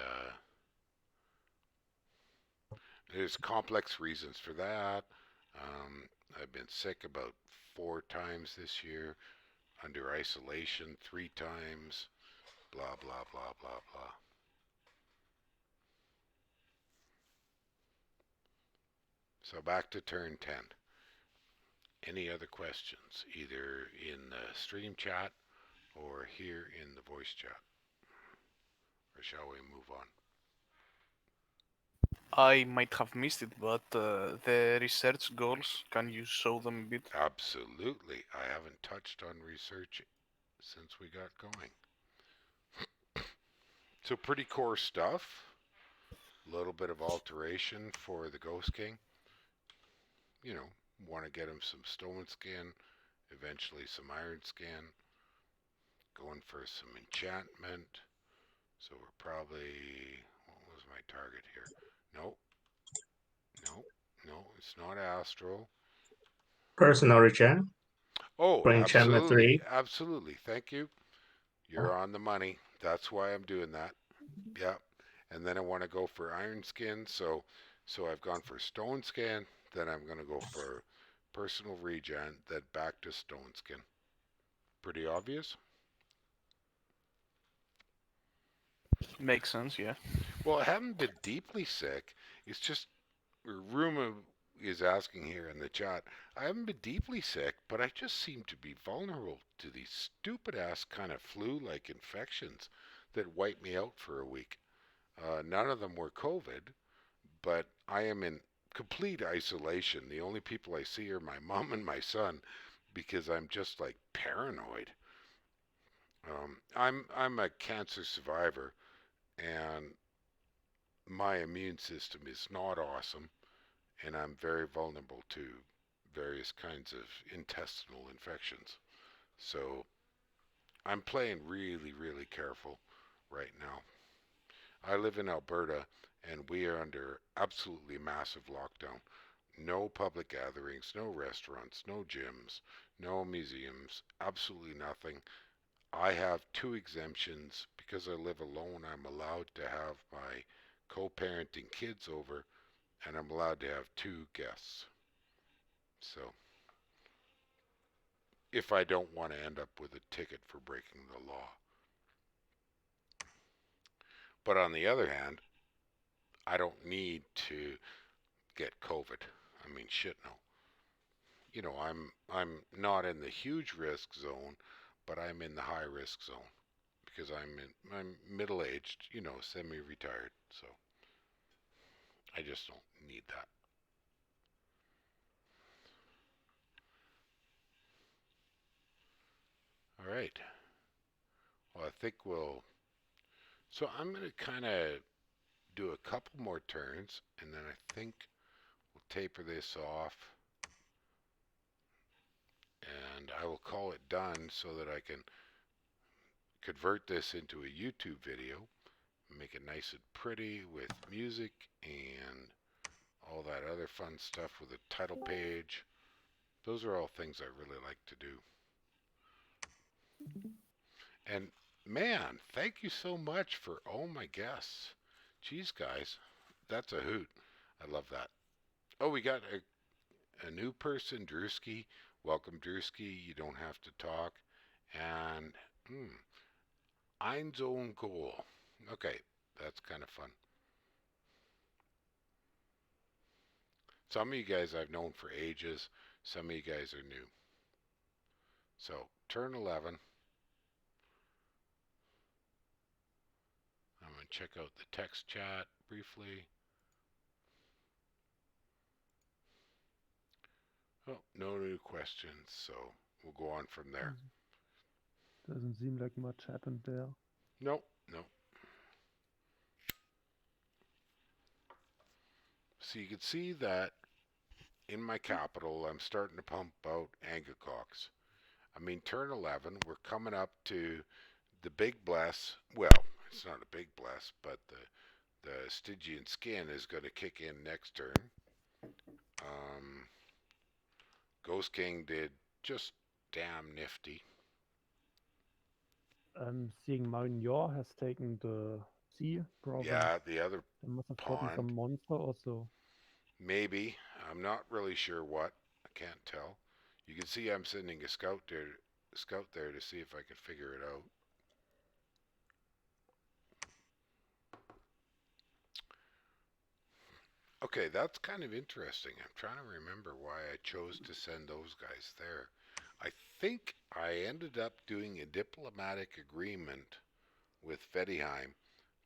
there's complex reasons for that. I've been sick about 4 times this year, under isolation 3 times, blah, blah, blah, blah, blah. So back to turn 10. Any other questions, either in the stream chat or here in the voice chat? Or shall we move on? I might have missed it, but the research goals, can you show them a bit? Absolutely. I haven't touched on research since we got going. So pretty core stuff. A little bit of alteration for the Ghost King. You know, want to get him some stone skin, eventually some iron skin. Going for some enchantment. So we're probably, what was my target here? Nope, nope, no, it's not astral. Personal regen Oh, for enchantment absolutely, 3. absolutely. Thank you. You're on the money. That's why I'm doing that. Yeah. And then I want to go for iron skin, so I've gone for stone skin, then I'm going to go for personal regen, then back to stone skin. Pretty obvious? Makes sense, yeah. Well, I haven't been deeply sick. It's just Ruma is asking here in the chat. I haven't been deeply sick, but I just seem to be vulnerable to these stupid ass kind of flu-like infections that wipe me out for a week. None of them were COVID, but I am in complete isolation. The only people I see are my mom and my son because I'm just like paranoid. I'm a cancer survivor, and my immune system is not awesome, and I'm very vulnerable to various kinds of intestinal infections. So I'm playing really, really careful right now. I live in Alberta, and we are under absolutely massive lockdown. No public gatherings, no restaurants, no gyms, no museums, absolutely nothing. I have 2 exemptions. Because I live alone, I'm allowed to have my co-parenting kids over, and I'm allowed to have 2 guests. So if I don't want to end up with a ticket for breaking the law. But on the other hand, I don't need to get COVID. I mean, shit, no. You know, I'm not in the huge risk zone, but I'm in the high risk zone because I'm middle aged, you know, semi-retired. So I just don't need that. All right. Well, I think we'll. So I'm going to kind of do a couple more turns, and then I think we'll taper this off, and I will call it done so that I can convert this into a YouTube video, make it nice and pretty with music and all that other fun stuff with a title page. Those are all things I really like to do. And man, thank you so much for all my guests. Geez, guys, that's a hoot. I love that. Oh, we got a new person, Drewski. Welcome, Drewski. You don't have to talk. And Ein's own goal. Okay, that's kind of fun. Some of you guys I've known for ages. Some of you guys are new. So, turn 11. I'm going to check out the text chat briefly. Oh, no new questions, so we'll go on from there. Doesn't seem like much happened there. Nope, nope. So you can see that in my capital, I'm starting to pump out Angkocks. I mean, turn 11, we're coming up to the big bless. Well, it's not a big bless, but the Stygian skin is going to kick in next turn. Ghost King did just damn nifty. I'm seeing Marignor has taken the sea province. Yeah, the other They must have gotten pond, some monster or so. maybe. I'm not really sure what. I can't tell. You can see I'm sending a scout there to see if I can figure it out. Okay, that's kind of interesting. I'm trying to remember why I chose to send those guys there. I think I ended up doing a diplomatic agreement with Fettiheim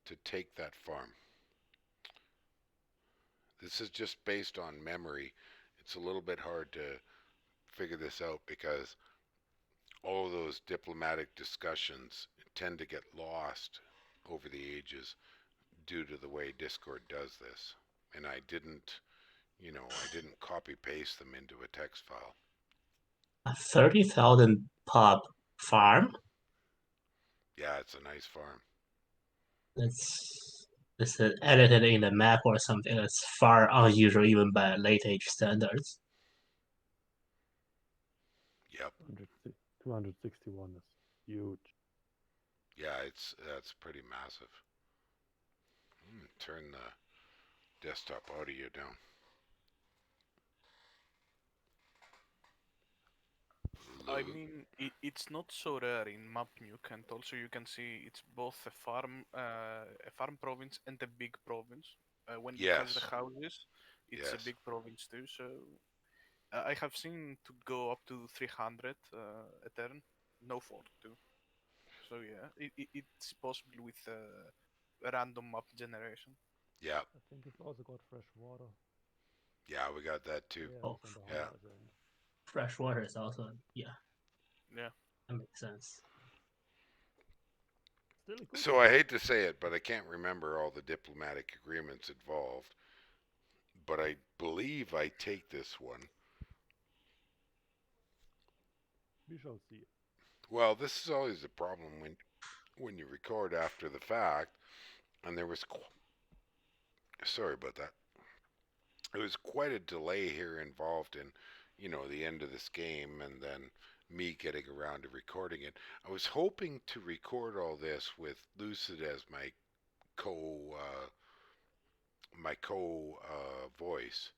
to take that farm. This is just based on memory. It's a little bit hard to figure this out because all of those diplomatic discussions tend to get lost over the ages due to the way Discord does this. And I didn't copy paste them into a text file. A 30,000 pub farm. Yeah, it's a nice farm. It's edited in the map or something. It's far unusual even by late age standards. Yep. 261 is huge. Yeah, that's pretty massive. Turn the desktop audio down. I mean, it's not so rare in map nuke, and also you can see it's both a farm province and a big province. When it has the Yes. houses, it's a Yes. big province too. So I have seen to go up to 300 a turn, no 42. So yeah, it's possible with random map generation. Yeah. I think it's also got fresh water. Yeah, we got that too. Yeah, Oh, it's on the yeah. higher end. Fresh water is also, yeah, Yeah. that makes sense. Still a good So one. I hate to say it, but I can't remember all the diplomatic agreements involved. But I believe I take this one. We shall see. Well, this is always a problem when you record after the fact, and there was sorry about that. It was quite a delay here involved in, the end of this game, and then me getting around to recording it. I was hoping to record all this with Lucid as my co voice,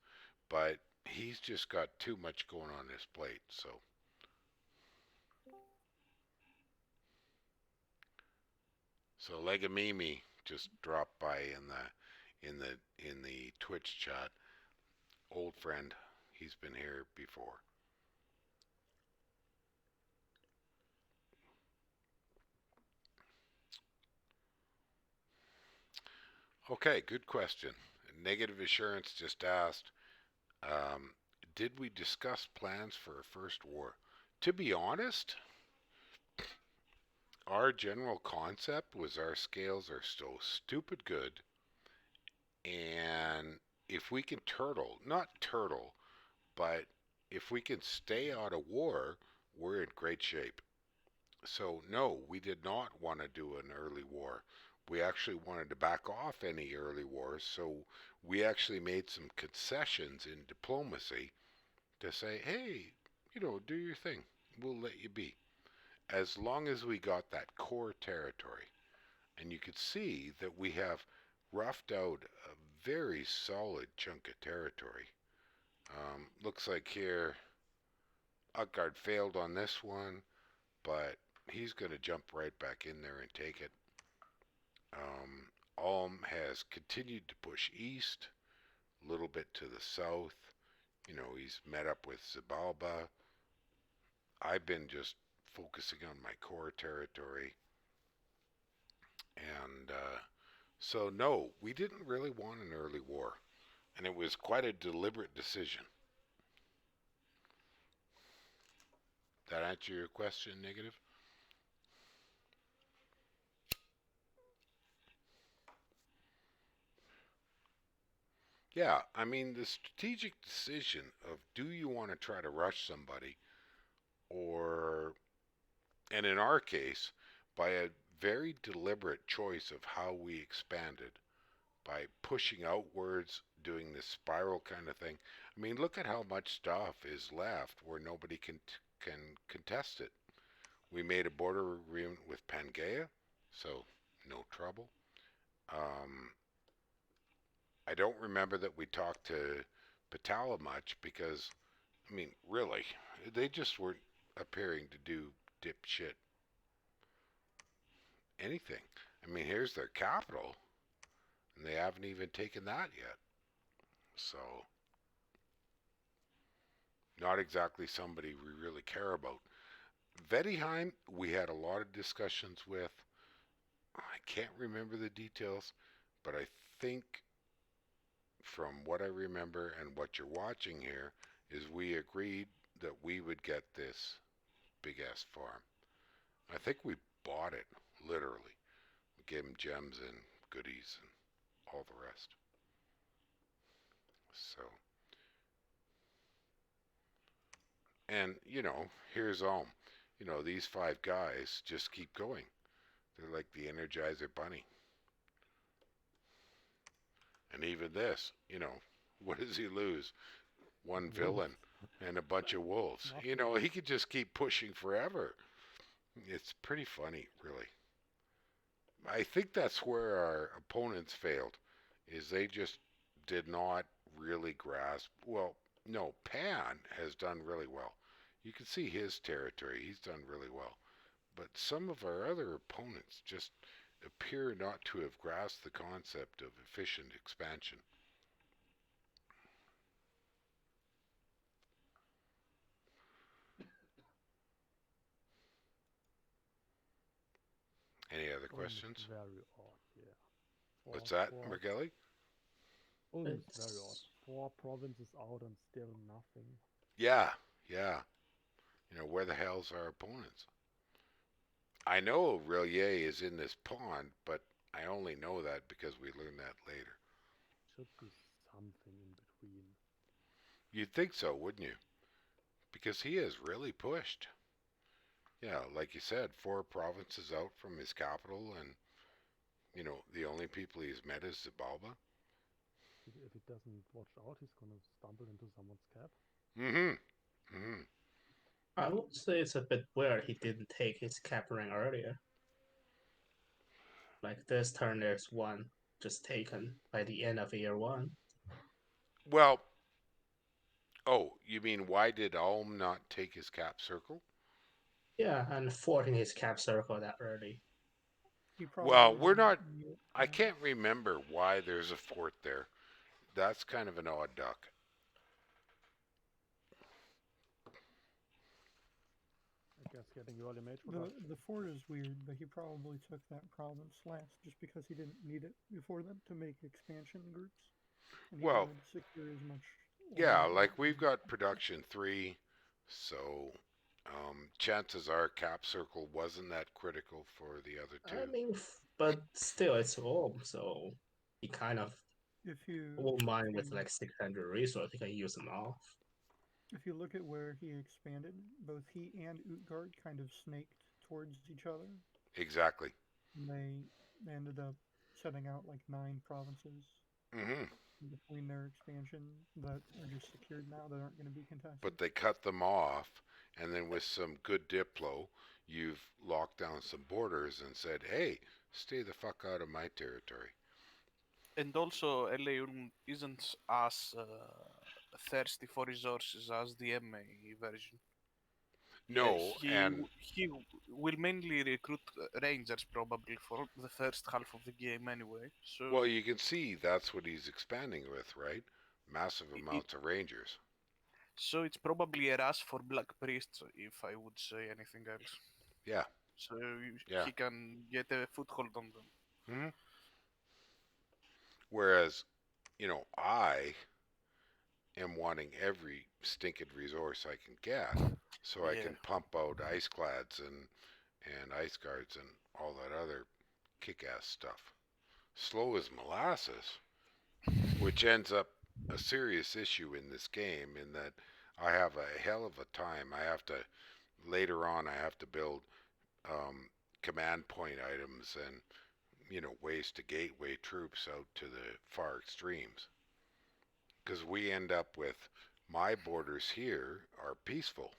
but he's just got too much going on his plate. So Legamimi just dropped by in the Twitch chat. Old friend, he's been here before. Okay, good question. Negative Assurance just asked, um, did we discuss plans for a first war? To be honest, our general concept was our scales are so stupid good, and if we can not turtle, but if we can stay out of war, we're in great shape. So, no, we did not want to do an early war. We actually wanted to back off any early wars, so we actually made some concessions in diplomacy to say, hey, do your thing. We'll let you be. As long as we got that core territory. And you could see that we have roughed out a very solid chunk of territory. Looks like here, Utgard failed on this one, but he's going to jump right back in there and take it. Ulm has continued to push east, a little bit to the south. He's met up with Zabalba. I've been just focusing on my core territory. And so, no, we didn't really want an early war. And it was quite a deliberate decision. That answer your question, Negative? Yeah, I mean, the strategic decision of do you want to try to rush somebody, or, and in our case, by a very deliberate choice of how we expanded, by pushing outwards, doing this spiral kind of thing. I mean, look at how much stuff is left where nobody can contest it. We made a border agreement with Pangaea, so no trouble. Um, I don't remember that we talked to Patala much because, I mean, really, they just weren't appearing to do dipshit anything. I mean, here's their capital, and they haven't even taken that yet. So, not exactly somebody we really care about. Vettiheim, we had a lot of discussions with. I can't remember the details, but I think from what I remember and what you're watching here is we agreed that we would get this big ass farm. I think we bought it literally. We gave him gems and goodies and all the rest. So, and here's these five guys just keep going. They're like the Energizer Bunny. And even this, what does he lose? One Wolves. villain and a bunch of wolves. Nothing. He could just keep pushing forever. It's pretty funny, really. I think that's where our opponents failed, is they just did not really grasp. Well, no, Pan has done really well. You can see his territory. He's done really well. But some of our other opponents just appear not to have grasped the concept of efficient expansion. Any other Ulm is questions? very odd, yeah. What's that, Four, Mergelli? Ulm is very odd. It's 4 provinces out and still nothing. Yeah, yeah. Where the hell's our opponents? I know Rillier is in this pond, but I only know that because we learned that later. Should be something in between. You'd think so, wouldn't you? Because he has really pushed. Yeah, like you said, 4 provinces out from his capital, and the only people he's met is Zibalba. If he doesn't watch out, he's gonna stumble into someone's cap. Mm-hmm. Mm-hmm. I would say it's a bit weird he didn't take his cap ring earlier. Like this turn, there's one just taken by the end of year one. Well, oh, you mean why did Ulm not take his cap circle? Yeah, and 14 his cap circle that early. He probably Well, we're didn't not. need it, I can't remember why there's a fort there. That's kind of an odd duck. I guess getting early mage The production. the fort is weird, but he probably took that province last just because he didn't need it before them to make expansion groups, and he Well, wanted to secure as much. yeah, land like as we've he got could. production 3, so chances are cap circle wasn't that critical for the other I two. mean, but still, it's home, so he kind of If you won't if mind with you like 600 resources, he can use them all. if you look at where he expanded, both he and Utgard kind of snaked towards each other, Exactly. and they ended up setting out like 9 provinces Hmm. between their expansion that are just secured now that aren't going to be contested. But they cut them off, and then with some good diplo, you've locked down some borders and said, "Hey, stay the fuck out of my territory." And also, LA Ulm isn't as thirsty for resources as the MA version. No, and He will mainly recruit rangers probably for the first half of the game anyway. well, So you can see that's what he's expanding with, right? Massive it, amounts of rangers. so it's probably a rush for Black Priests, if I would say anything else. Yeah, So yeah. he can get a foothold on them. Hmm. Whereas, I am wanting every stinking resource I can get, so I Yeah. can pump out ice clads and ice guards and all that other kick-ass stuff. Slow as molasses, which ends up a serious issue in this game in that I have a hell of a time. I have to later on. I have to build command point items and ways to gateway troops out to the far extremes. Because we end up with my borders here are peaceful,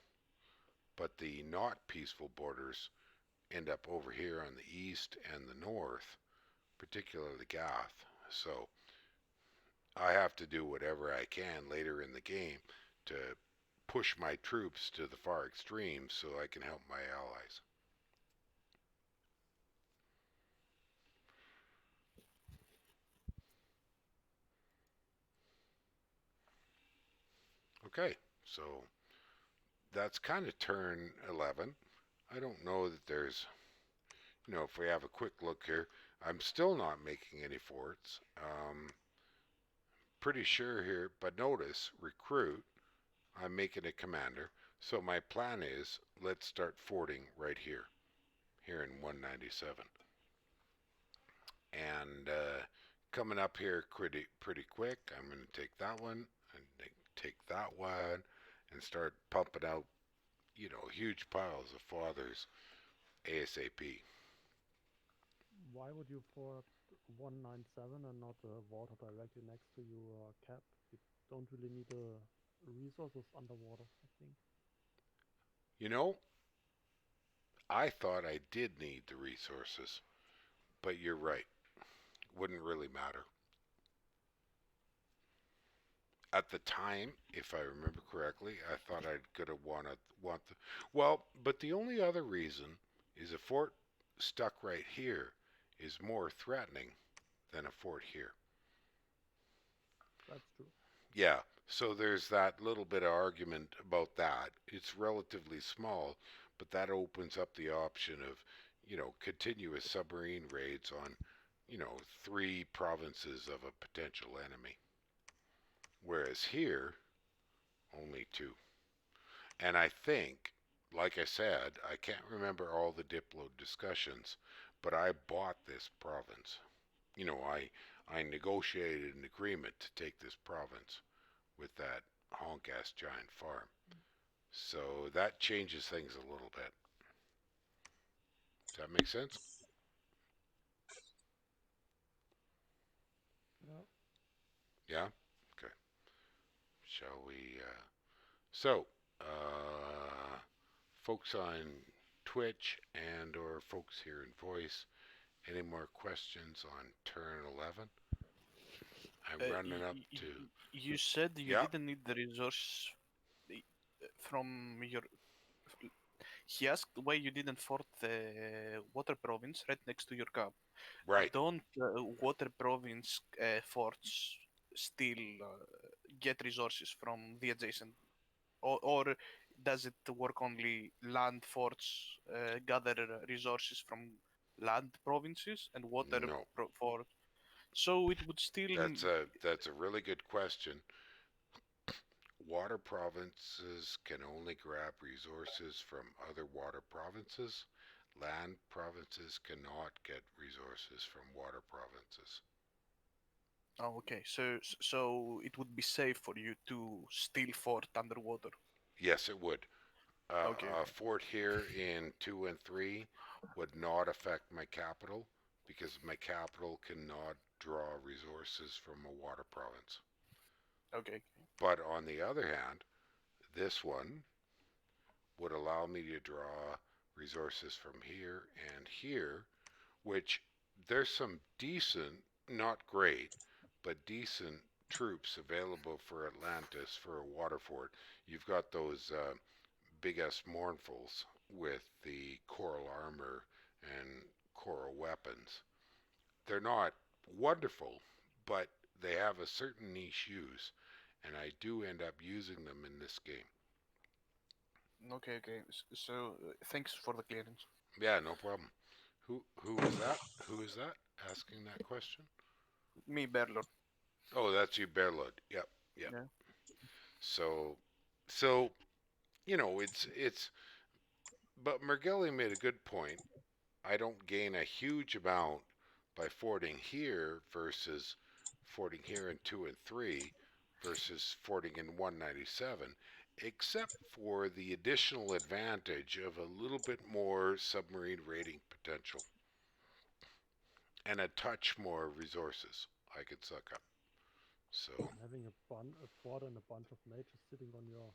but the not peaceful borders end up over here on the east and the north, particularly Gath. So I have to do whatever I can later in the game to push my troops to the far extremes so I can help my allies. Okay, so that's kind of turn 11. I don't know that there's, if we have a quick look here, I'm still not making any forts. Pretty sure here, but notice, recruit, I'm making a commander. So my plan is, let's start forting right here in 197. And coming up here pretty quick, I'm going to take that one and take that one and start pumping out, huge piles of fathers ASAP. Why would you fort 197 and not the water directly next to your cap? You don't really need the resources underwater, I think. I thought I did need the resources, but you're right. Wouldn't really matter. At the time, if I remember correctly, I thought I'd gonna want the. Well, but the only other reason is a fort stuck right here is more threatening than a fort here. That's true. Yeah, so there's that little bit of argument about that. It's relatively small, but that opens up the option of, continuous submarine raids on, 3 provinces of a potential enemy. Whereas here, only 2. And I think, like I said, I can't remember all the Diplo discussions, but I bought this province. I negotiated an agreement to take this province with that honk-ass giant farm. So that changes things a little bit. Does that make sense? Yeah. Yeah? Okay. Shall we, so, uh, folks on Twitch and or folks here in voice, any more questions on turn 11? I'm running up to... You said you Yeah. didn't need the resource from your. He asked why you didn't fort the water province right next to your cap. Right. Don't water province forts still get resources from the adjacent, or does it work only land forts gather resources from land provinces and water No. forts? So it would still. That's a really good question. Water provinces can only grab resources from other water provinces. Land provinces cannot get resources from water provinces. Oh, okay. So it would be safe for you to steal fort underwater. Yes, it would. Okay. A fort here in 2 and 3 would not affect my capital because my capital cannot draw resources from a water province. Okay. But on the other hand, this one would allow me to draw resources from here and here, which there's some decent, not great, but decent troops available for Atlantis for a water fort. You've got those big ass mournfuls with the coral armor and coral weapons. They're not wonderful, but they have a certain niche use, and I do end up using them in this game. Okay. So thanks for the clearance. Yeah, no problem. Who is that? Who is that asking that question? Me, Berlor. Oh, that's you, Bearlud. Yep. Yeah. So, it's. But Mergelli made a good point. I don't gain a huge amount by forting here versus forting here in 2 and 3, versus forting in 197, except for the additional advantage of a little bit more submarine raiding potential and a touch more resources I could suck up. So And having a fort and a bunch of mages sitting on your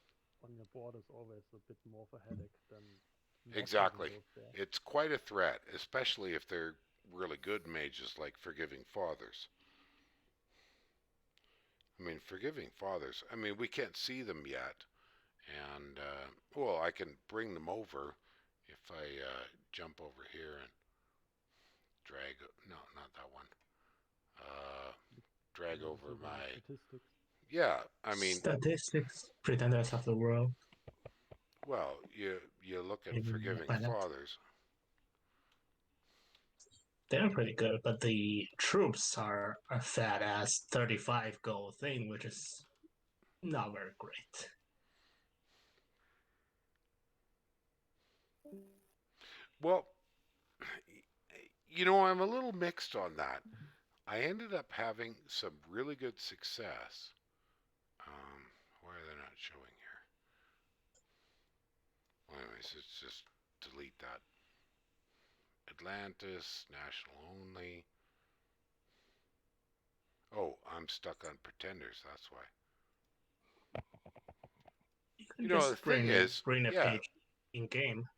board is always a bit more of a headache than not exactly, having those there. it's quite a threat, especially if they're really good mages like Forgiving Fathers. I mean, Forgiving Fathers, I mean, we can't see them yet. And, well, I can bring them over if I jump over here and drag, no, not that one. Drag Maybe over see the my, statistics. yeah, I mean, Statistics, Pretenders of the World, well, you look at maybe the Forgiving planet. Fathers. They're pretty good, but the troops are a fat ass 35 gold thing, which is not very great. Well, you know, I'm a little mixed on that. I ended up having some really good success. Why are they not showing here? Well, anyways, let's just delete that. Atlantis, national only. Oh, I'm stuck on Pretenders, that's why. You You can know, the just thing is, bring a yeah, page in game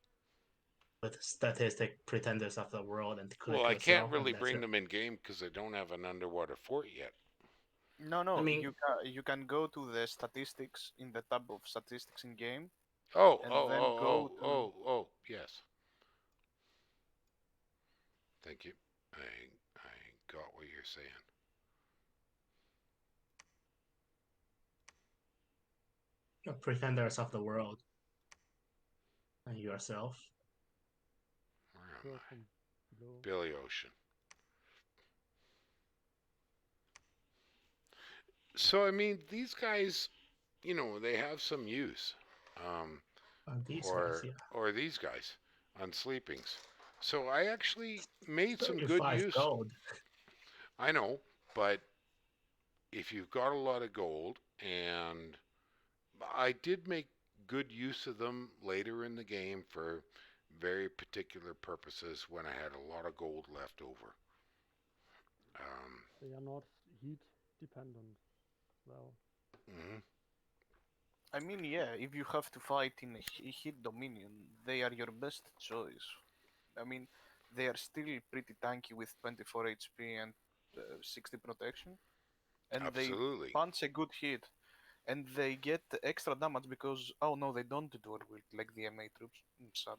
with statistic Pretenders of the World and click well, I can't yourself, really and that's bring it. them in game because I don't have an underwater fort yet. No, I mean, you can go to the statistics in the tab of statistics in game, Oh, and oh, then oh, go oh, to. oh, yes. Thank you. I got what you're saying. Pretenders of the World and yourself. Where am Curve I? from below. Billy Ocean. So, I mean, these guys, you know, they have some use. Um, These guys, yeah. or these guys on sleepings. So I actually made some good 35 use. gold. I know, but if you've got a lot of gold, and I did make good use of them later in the game for very particular purposes when I had a lot of gold left over. They are not heat dependent. Well, Mhm. I mean, yeah, if you have to fight in a hit dominion, they are your best choice. I mean, they are still pretty tanky with 24 HP and 60 protection, and they Absolutely. punch a good hit, and they get extra damage because oh no, they don't do it with like the MA troops. Sad.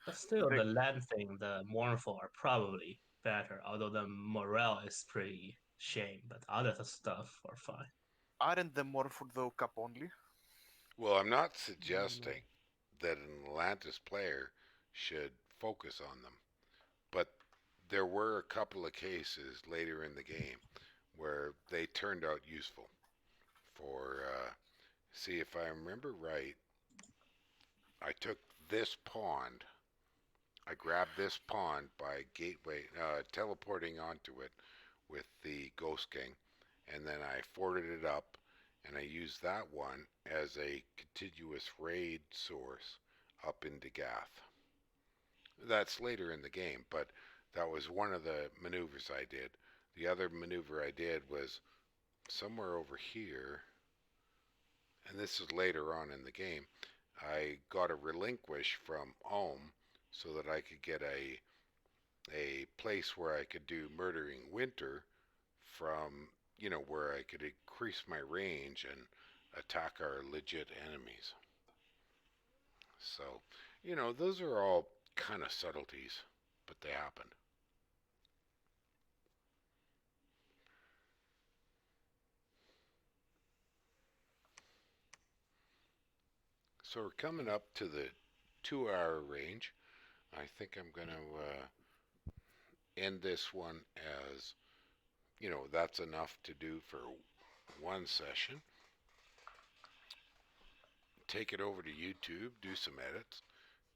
But still, They the land thing, the mournful are probably better, although the morale is pretty shame, but other stuff are fine. aren't the Morphle though cap only? Well, I'm not no. suggesting that an Atlantis player should focus on them, but there were a couple of cases later in the game where they turned out useful. For see, if I remember right, I took this pond. I grabbed this pond by gateway, teleporting onto it with the Ghost King, and then I forwarded it up, and I used that one as a contiguous raid source up into Gath. That's later in the game, but that was one of the maneuvers I did. The other maneuver I did was somewhere over here, and this is later on in the game. I got a relinquish from Ulm so that I could get a place where I could do Murdering Winter from, you know, where I could increase my range and attack our legit enemies. So, you know, those are all kind of subtleties, but they happen. So we're coming up to the 2 hour range. I think I'm going to end this one as, you know, that's enough to do for one session. Take it over to YouTube, do some edits,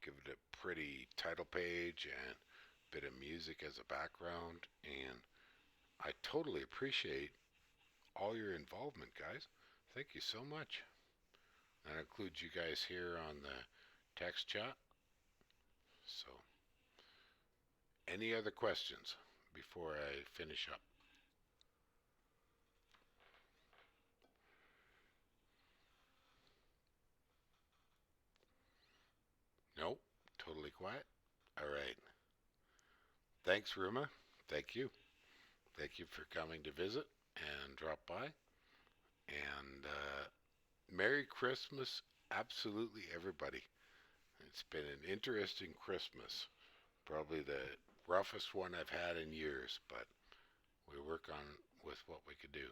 give it a pretty title page and a bit of music as a background. And I totally appreciate all your involvement, guys. Thank you so much. That includes you guys here on the text chat. So, any other questions before I finish up? Nope, totally quiet. All right. Thanks, Ruma. Thank you. Thank you for coming to visit and drop by. And Merry Christmas, absolutely everybody. It's been an interesting Christmas. Probably the roughest one I've had in years, but we work on with what we could do.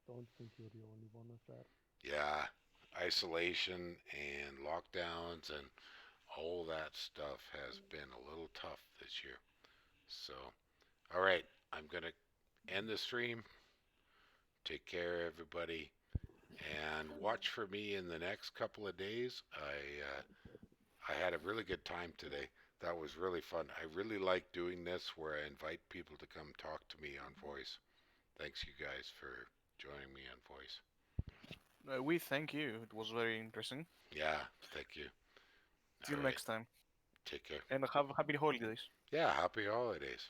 Don't think you're the only one with that. Yeah, isolation and lockdowns and all that stuff has been a little tough this year. So, all right, I'm going to end the stream. Take care, everybody, and watch for me in the next couple of days. I had a really good time today. That was really fun. I really like doing this where I invite people to come talk to me on voice. Thanks, you guys, for joining me on voice. We thank you. It was very interesting. Yeah, thank you. Till All right, next time. take care. And have happy holidays. Yeah, happy holidays.